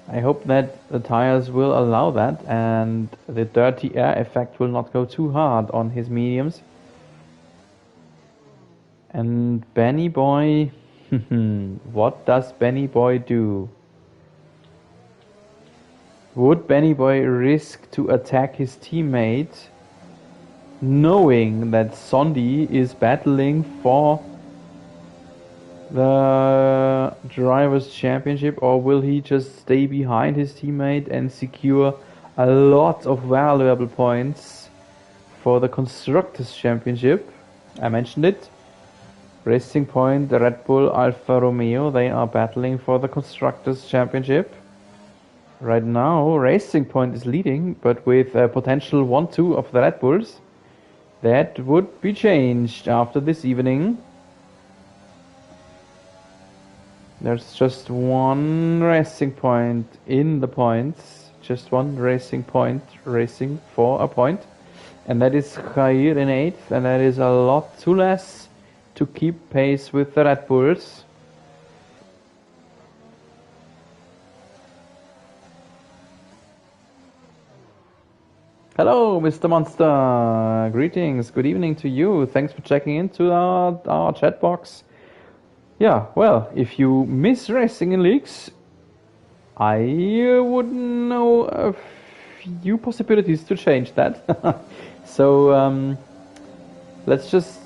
I hope that the tires will allow that and the dirty air effect will not go too hard on his mediums. And Benny Boy, what does Benny Boy do? Would Benny Boy risk to attack his teammate, knowing that Sondi is battling for the Drivers' Championship, or will he just stay behind his teammate and secure a lot of valuable points for the Constructors' Championship? I mentioned it. Racing Point, Red Bull, Alfa Romeo, they are battling for the Constructors' Championship. Right now, Racing Point is leading, but with a potential 1-2 of the Red Bulls. That would be changed after this evening. There's just one Racing Point in the points. Just one Racing Point racing for a point. And that is Jair in 8th, and that is a lot too less to keep pace with the Red Bulls. Hello, Mr. Monster. Greetings. Good evening to you. Thanks for checking into our chat box. Yeah, well, if you miss Racing in Leagues, I would know a few possibilities to change that. So, let's just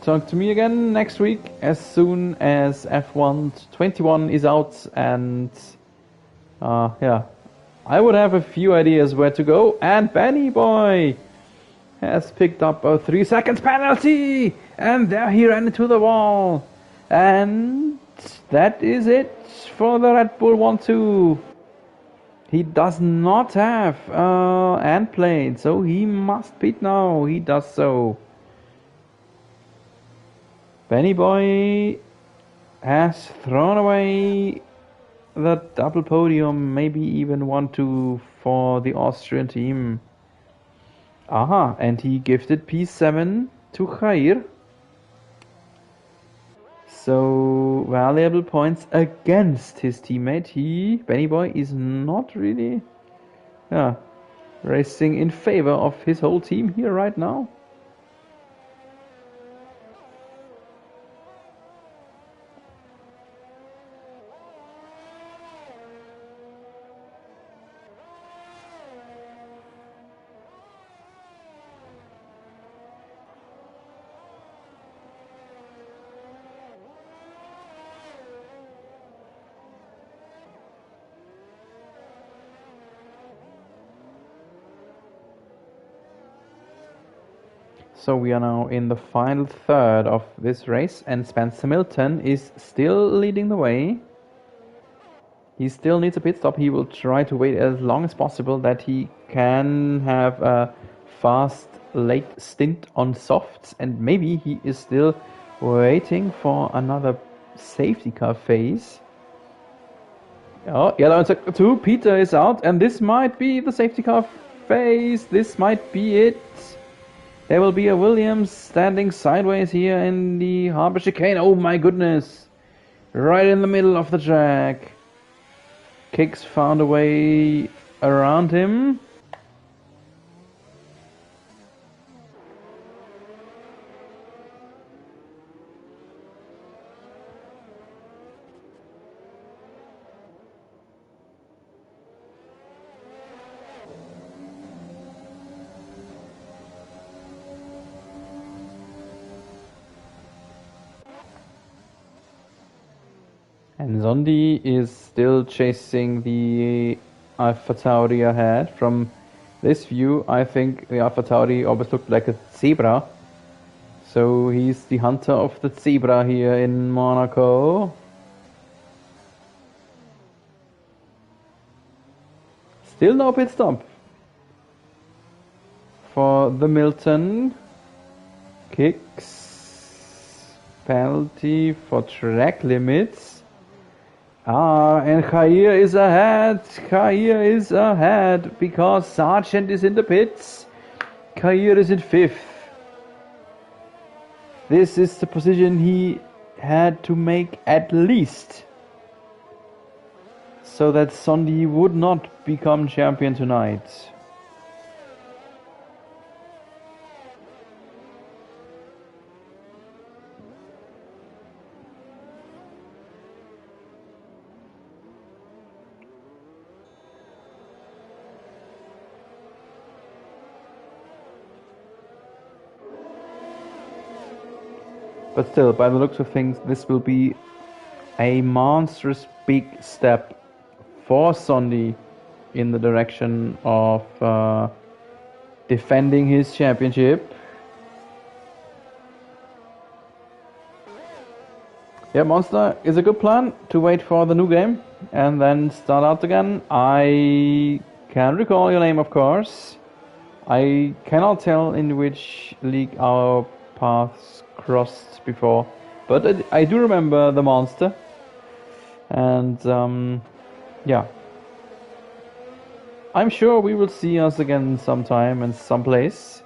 talk to me again next week as soon as F1 21 is out, and yeah, I would have a few ideas where to go. And Benny Boy has picked up a 3 seconds penalty, and there he ran into the wall. And that is it for the Red Bull 1-2. He does not have end plate, so he must pit now. He does so. Benny Boy has thrown away the double podium, maybe even 1-2 for the Austrian team. Aha, and he gifted P7 to Jair. So, valuable points against his teammate. Benny Boy, is not really racing in favor of his whole team here right now. So we are now in the final third of this race, and Spencer Milton is still leading the way. He still needs a pit stop. He will try to wait as long as possible that he can have a fast late stint on softs, and maybe he is still Waiting for another safety car phase. Oh, yellow in sector 2. Peter is out, and this might be the safety car phase. This might be it. There will be a Williams standing sideways here in the harbor chicane. Oh my goodness. Right in the middle of the track. Kicks found a way around him. And Zondi is still chasing the AlphaTauri ahead. From this view, I think the AlphaTauri always looked like a zebra. So he's the hunter of the zebra here in Monaco. Still no pit stop for the Milton. Kicks. Penalty for track limits. And Jair is ahead. Jair is ahead because Sargent is in the pits. Jair is in 5th. This is the position he had to make at least, so that Sondi would not become champion tonight. But still, by the looks of things, this will be a monstrous big step for Sondi in the direction of defending his championship. Yeah, Monster is a good plan to wait for the new game and then start out again. I can recall your name, of course. I cannot tell in which league our paths crossed before, but I do remember the Monster. And yeah, I'm sure we will see us again sometime and someplace.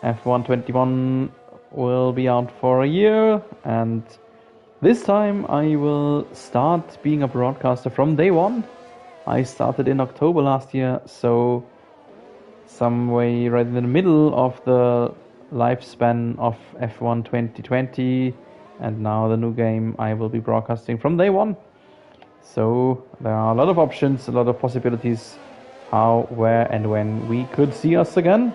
F121 will be out for a year, and this time I will start being a broadcaster from day one. I started in October last year, so some way right in the middle of the lifespan of F1 2020, and now the new game I will be broadcasting from day one. So there are a lot of options, a lot of possibilities how, where and when we could see us again.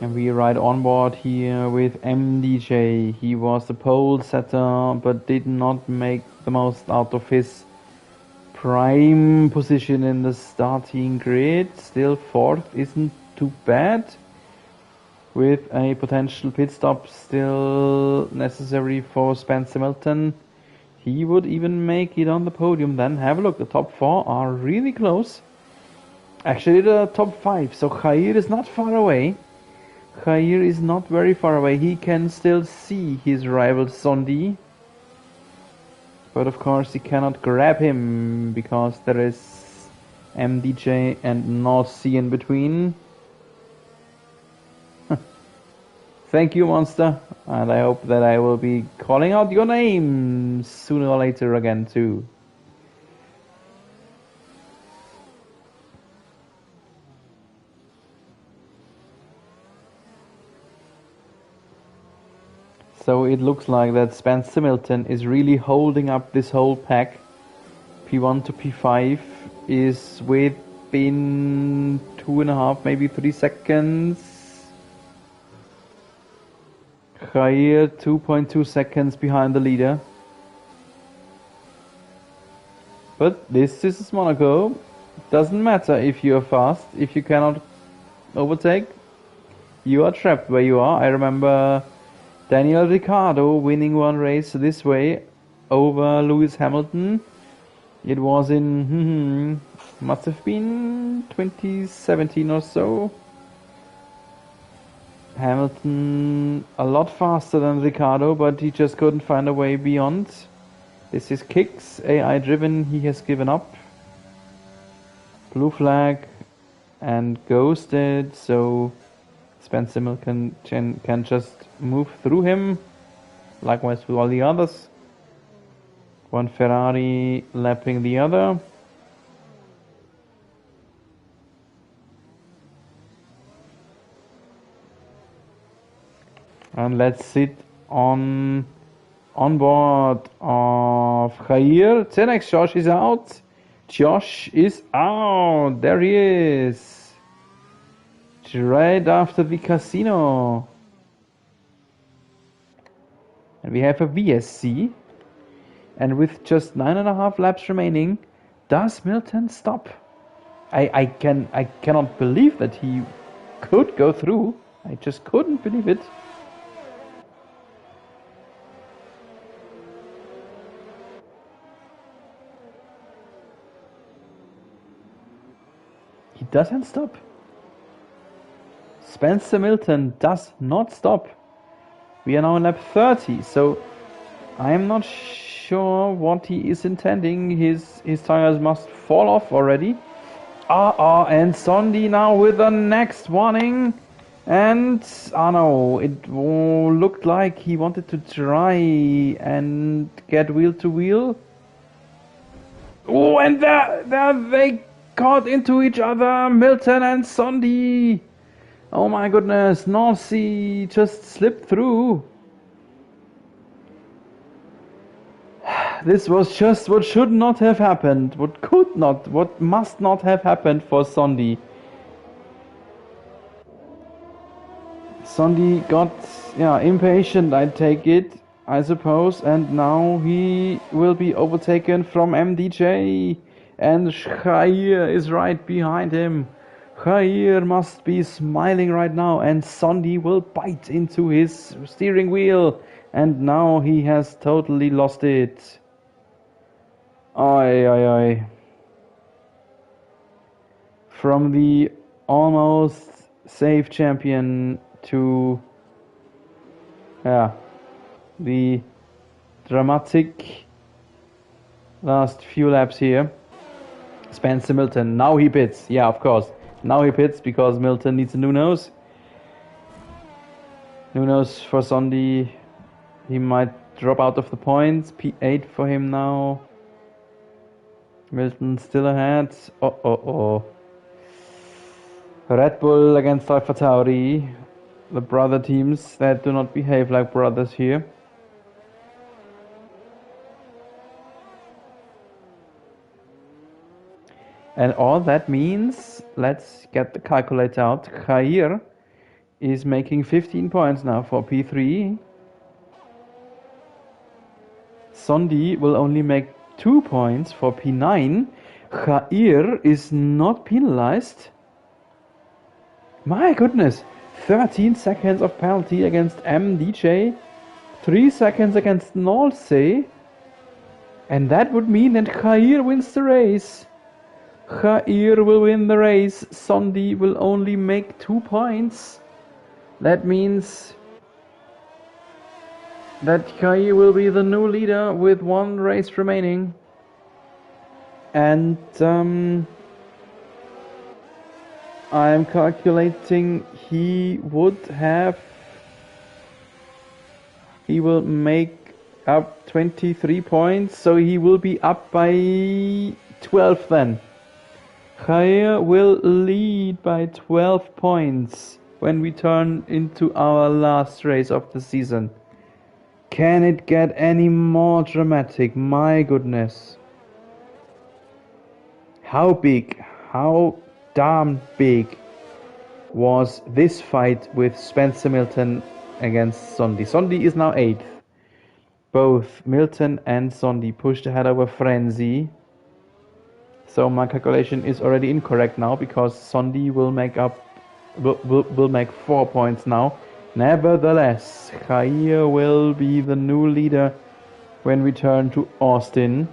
And we ride on board here with MDJ. He was the pole setter but did not make the most out of his prime position in the starting grid. Still 4th isn't too bad, with a potential pit stop still necessary for Spencer Milton. He would even make it on the podium then. Have a look, the top 4 are really close. Actually the top 5, so Jair is not far away. Jair is not very far away. He can still see his rival Sondi, but of course he cannot grab him because there is MDJ and North Sea in between. Thank you, Monster, and I hope that I will be calling out your name sooner or later again too. So it looks like that Spencer Milton is really holding up this whole pack. P1 to P5 is within 2.5, maybe 3 seconds. Jair 2.2 seconds behind the leader. But this is Monaco. Doesn't matter if you are fast, if you cannot overtake, you are trapped where you are. I remember Daniel Ricciardo winning one race this way over Lewis Hamilton. It was in, must have been 2017 or so. Hamilton a lot faster than Ricciardo, but he just couldn't find a way beyond. This is kicks, AI driven, he has given up. Blue flag and ghosted, so Spencer Milton can just move through him. Likewise with all the others. One Ferrari lapping the other. And let's sit on board of Jair. Tenex, Josh is out. Josh is out. There he is. Right after the casino. And we have a VSC. And with just 9.5 laps remaining, does Milton stop? I cannot believe that he could go through. I just couldn't believe it. He doesn't stop. Spencer Milton does not stop. We are now in lap 30, so I am not sure what he is intending. His tires must fall off already. And Sondi now with the next warning. And, no, it looked like he wanted to try and get wheel to wheel. Oh, and there they caught into each other, Milton and Sondi. Oh my goodness, Norcy just slipped through. This was just what should not have happened, what must not have happened for Sondi. Sondi got, impatient, I take it, I suppose, and now he will be overtaken from MDJ, and Jair is right behind him. Jair must be smiling right now, and Sondi will bite into his steering wheel, and now he has totally lost it. Oi. From the almost safe champion to the dramatic last few laps here. Spencer Milton, now he pits. Yeah, of course. Now he pits because Milton needs a new nose. New nose for Sondi. He might drop out of the points. P8 for him now. Milton still ahead. Red Bull against AlphaTauri. The brother teams that do not behave like brothers here. And all that means, let's get the calculator out. Jair is making 15 points now for P3. Sondi will only make 2 points for P9. Jair is not penalized. My goodness, 13 seconds of penalty against MDJ, 3 seconds against Nolse, and that would mean that Jair wins the race. Jair will win the race. Sondi will only make 2 points. That means that Jair will be the new leader with 1 race remaining. And I'm calculating he will make up 23 points, so he will be up by 12 then. Jair will lead by 12 points when we turn into our last race of the season. Can it get any more dramatic? My goodness. How damn big was this fight with Spencer Milton against Sondi. Sondi is now 8th. Both Milton and Sondi pushed ahead over Frenzy. So my calculation is already incorrect now because Sondi will make 4 points now. Nevertheless, Jair will be the new leader when we turn to Austin.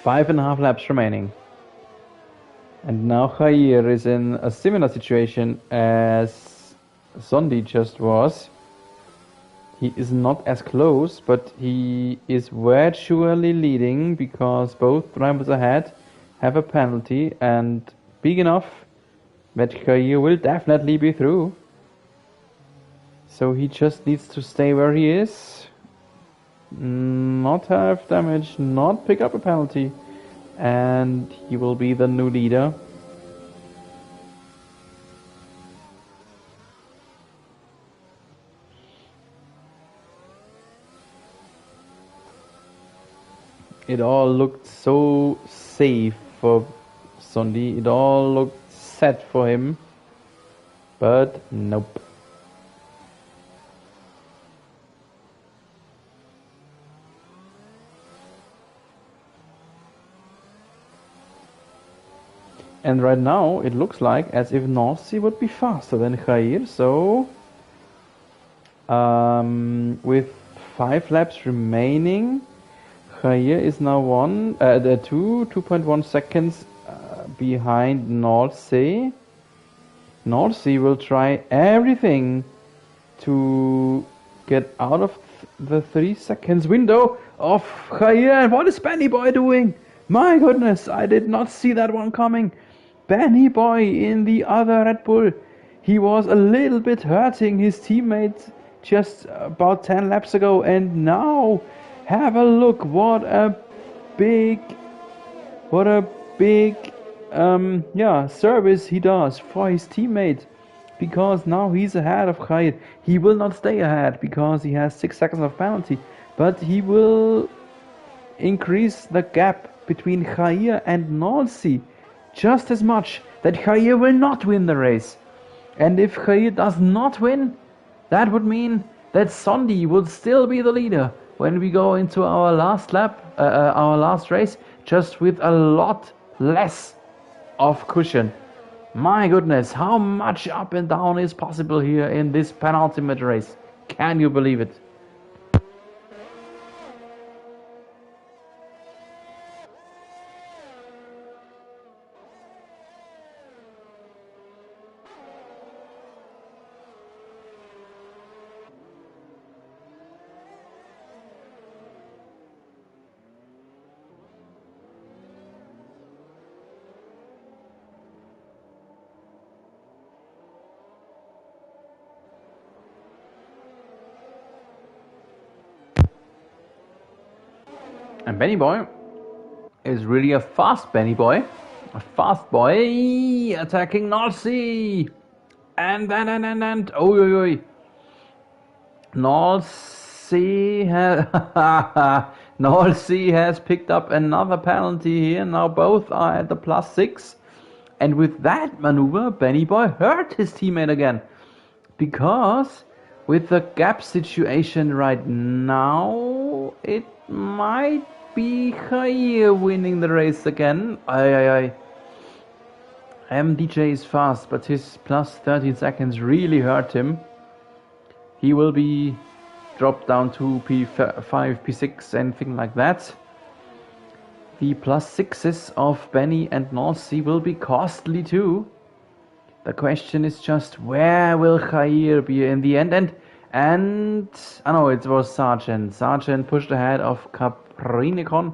5.5 laps remaining. And now Jair is in a similar situation as Sondi just was. He is not as close, but he is virtually leading because both drivers ahead have a penalty and big enough that Jair will definitely be through. So he just needs to stay where he is, not have damage, not pick up a penalty, and he will be the new leader. It all looked so safe for Sondi, it all looked set for him, but nope. And right now it looks like as if Nossi would be faster than Jair, so with 5 laps remaining, Jair is now 2.1 seconds behind Nossi. Nossi will try everything to get out of the 3 seconds window of Jair. And what is Benny Boy doing? My goodness, I did not see that one coming. Benny Boy in the other Red Bull. He was a little bit hurting his teammate just about 10 laps ago, and now have a look. What a big service he does for his teammate, because now he's ahead of Jair. He will not stay ahead because he has 6 seconds of penalty, but he will increase the gap between Jair and Nossi just as much, that Jair will not win the race. And if Jair does not win, that would mean that Sondi would still be the leader when we go into our last lap, our last race, just with a lot less of cushion. My goodness, how much up and down is possible here in this penultimate race? Can you believe it? And Benny Boy is really a fast Benny Boy. A fast boy attacking Nossi. And oi. Nossi has picked up another penalty here. Now both are at the +6. And with that maneuver, Benny Boy hurt his teammate again. Because with the gap situation right now, it might be Jair winning the race again. MDJ is fast, but his +13 seconds really hurt him. He will be dropped down to P5, P6, anything like that. The +6s of Benny and Nossi will be costly too. The question is just, where will Jair be in the end? And I know it was Sargent. Sargent pushed ahead of Caprinicon.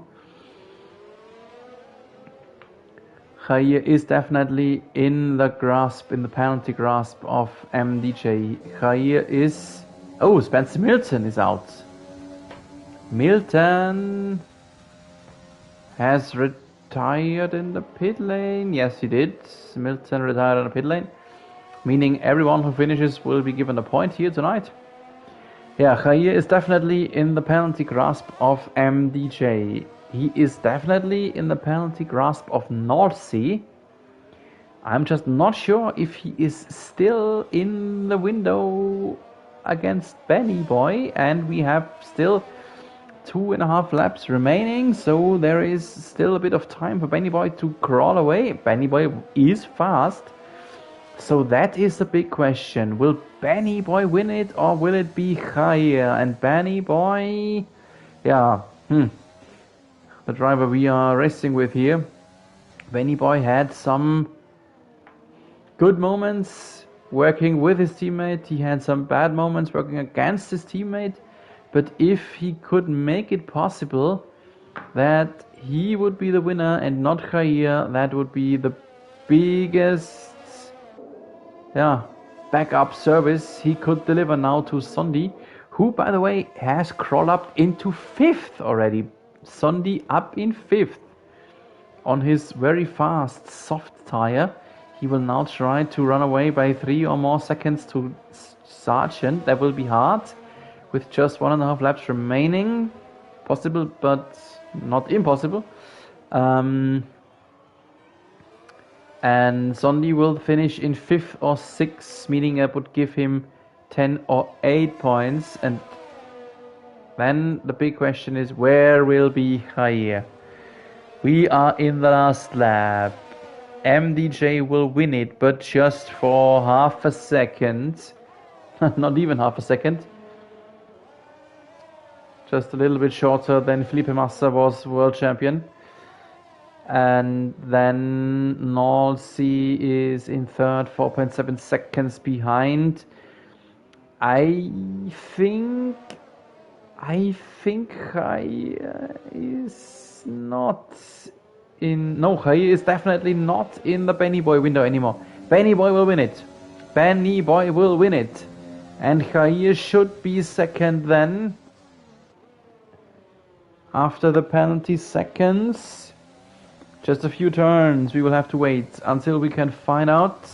Jair is definitely in the penalty grasp of MDJ. Jair is... Oh, Spencer Milton is out. Milton has retired in the pit lane. Yes, he did. Milton retired in the pit lane, meaning everyone who finishes will be given a point here tonight. Yeah, Jair is definitely in the penalty grasp of MDJ. He is definitely in the penalty grasp of Nossi. I'm just not sure if he is still in the window against Benny Boy, and we have still 2.5 laps remaining, so there is still a bit of time for Benny Boy to crawl away. Benny Boy is fast, so that is the big question. Will Benny Boy win it, or will it be Jair? And Benny Boy, yeah, the driver we are racing with here. Benny Boy had some good moments working with his teammate. He had some bad moments working against his teammate. But if he could make it possible that he would be the winner and not Jair, that would be the biggest backup service he could deliver now to Sondi, who, by the way, has crawled up into 5th already. Sondi up in 5th on his very fast soft tire. He will now try to run away by 3 or more seconds to Sargent. That will be hard with just 1.5 laps remaining. Possible, but not impossible. And Sondi will finish in 5th or 6th, meaning that would give him 10 or 8 points. And then the big question is, where will be Jair? We are in the last lap. MDJ will win it, but just for half a second. Not even half a second. Just a little bit shorter than Felipe Massa was world champion. And then Nolsi is in 3rd, 4.7 seconds behind. I think Jair is not in. No, Jair is definitely not in the Benny Boy window anymore. Benny Boy will win it. Benny Boy will win it. And Jair should be 2nd then. After the penalty seconds. Just a few turns, we will have to wait until we can find out.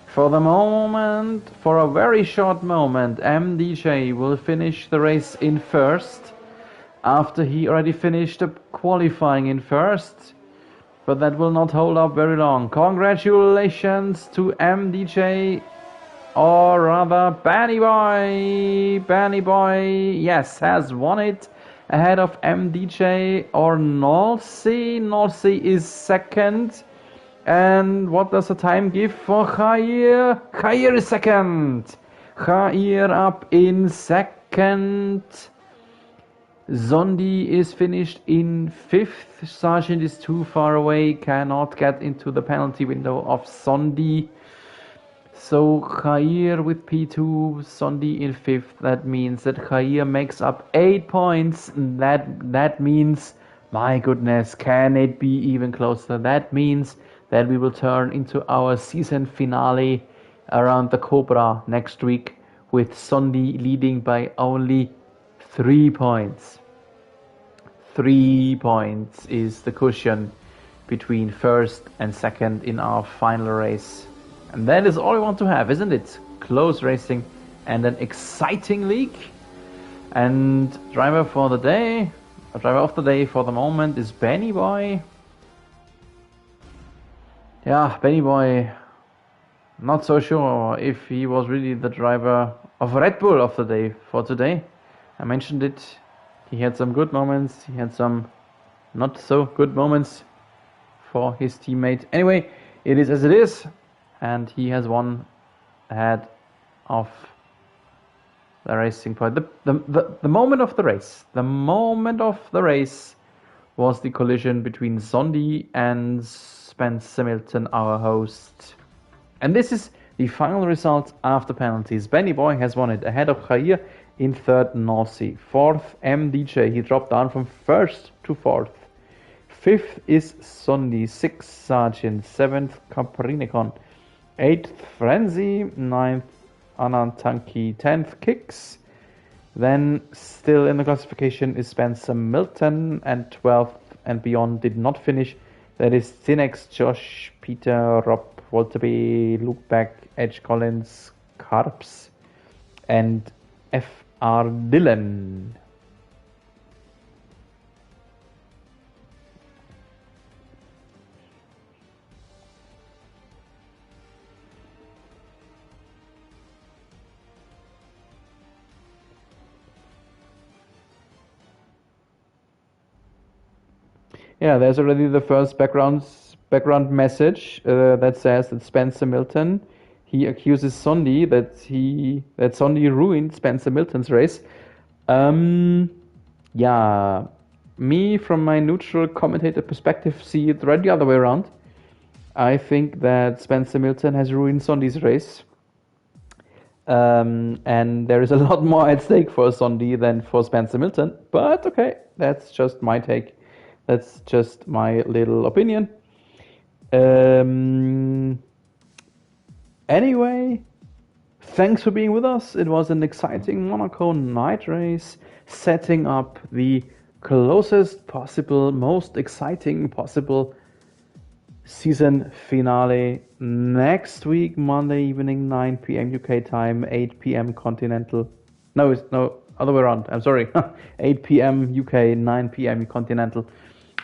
For the moment, for a very short moment, MDJ will finish the race in 1st, after he already finished the qualifying in 1st, but that will not hold up very long. Congratulations to MDJ, or rather Benny Boy. Benny Boy, yes, has won it. Ahead of MDJ or Nolsi. Nolsi is 2nd. And what does the time give for Jair? Jair is 2nd. Jair up in 2nd. Sondi is finished in 5th. Sargent is too far away, cannot get into the penalty window of Sondi. So Jair with P2, Sondi in 5th. That means that Jair makes up 8 points. That means, my goodness, can it be even closer? That means that we will turn into our season finale around the Cobra next week with Sondi leading by only 3 points. 3 points is the cushion between 1st and 2nd in our final race. And that is all we want to have, isn't it? Close racing and an exciting league. And driver of the day for the moment is Benny Boy. Yeah, Benny Boy, not so sure if he was really the driver of Red Bull of the day for today. I mentioned it. He had some good moments. He had some not so good moments for his teammate. Anyway, it is as it is. And he has won ahead of the racing point. The moment of the race. The moment of the race was the collision between Sondi and Spencer Milton, our host. And this is the final result after penalties. Benny Boy has won it ahead of Jair in 3rd, Nossi. 4th, MDJ. He dropped down from 1st to 4th. 5th is Sondi. 6th, Sargent. 7th, Caprinicon. 8th, Frenzy. 9th, Anantanki. 10th, Kicks. Then still in the classification is Spencer Milton, and 12th and beyond did not finish. That is Cinex, Josh, Peter, Rob, Walter B, Luke Beck, Edge Collins, Carps, and F.R. Dillon. Yeah, there's already the first background message that says that Spencer Milton, he accuses Sondi that Sondi ruined Spencer Milton's race. Yeah, Me, from my neutral commentator perspective, see it right the other way around. I think that Spencer Milton has ruined Sondi's race. And there is a lot more at stake for Sondi than for Spencer Milton. But okay, that's just my take. That's just my little opinion. Anyway, thanks for being with us. It was an exciting Monaco night race, setting up the closest possible, most exciting possible season finale next week, Monday evening, 9 p.m. UK time, 8 p.m. Continental. No, it's no other way around. I'm sorry. 8 p.m. UK, 9 p.m. Continental.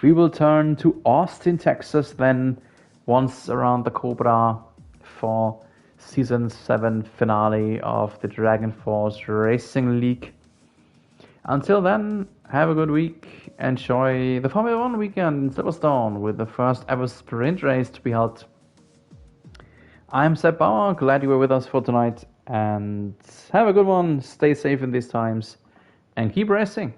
We will turn to Austin, Texas, then once around the Cobra for season 7 finale of the Dragon Force Racing League. Until then, have a good week. Enjoy the Formula 1 weekend in Silverstone with the first ever sprint race to be held. I'm Sepp Bauer, glad you were with us for tonight, and have a good one. Stay safe in these times and keep racing.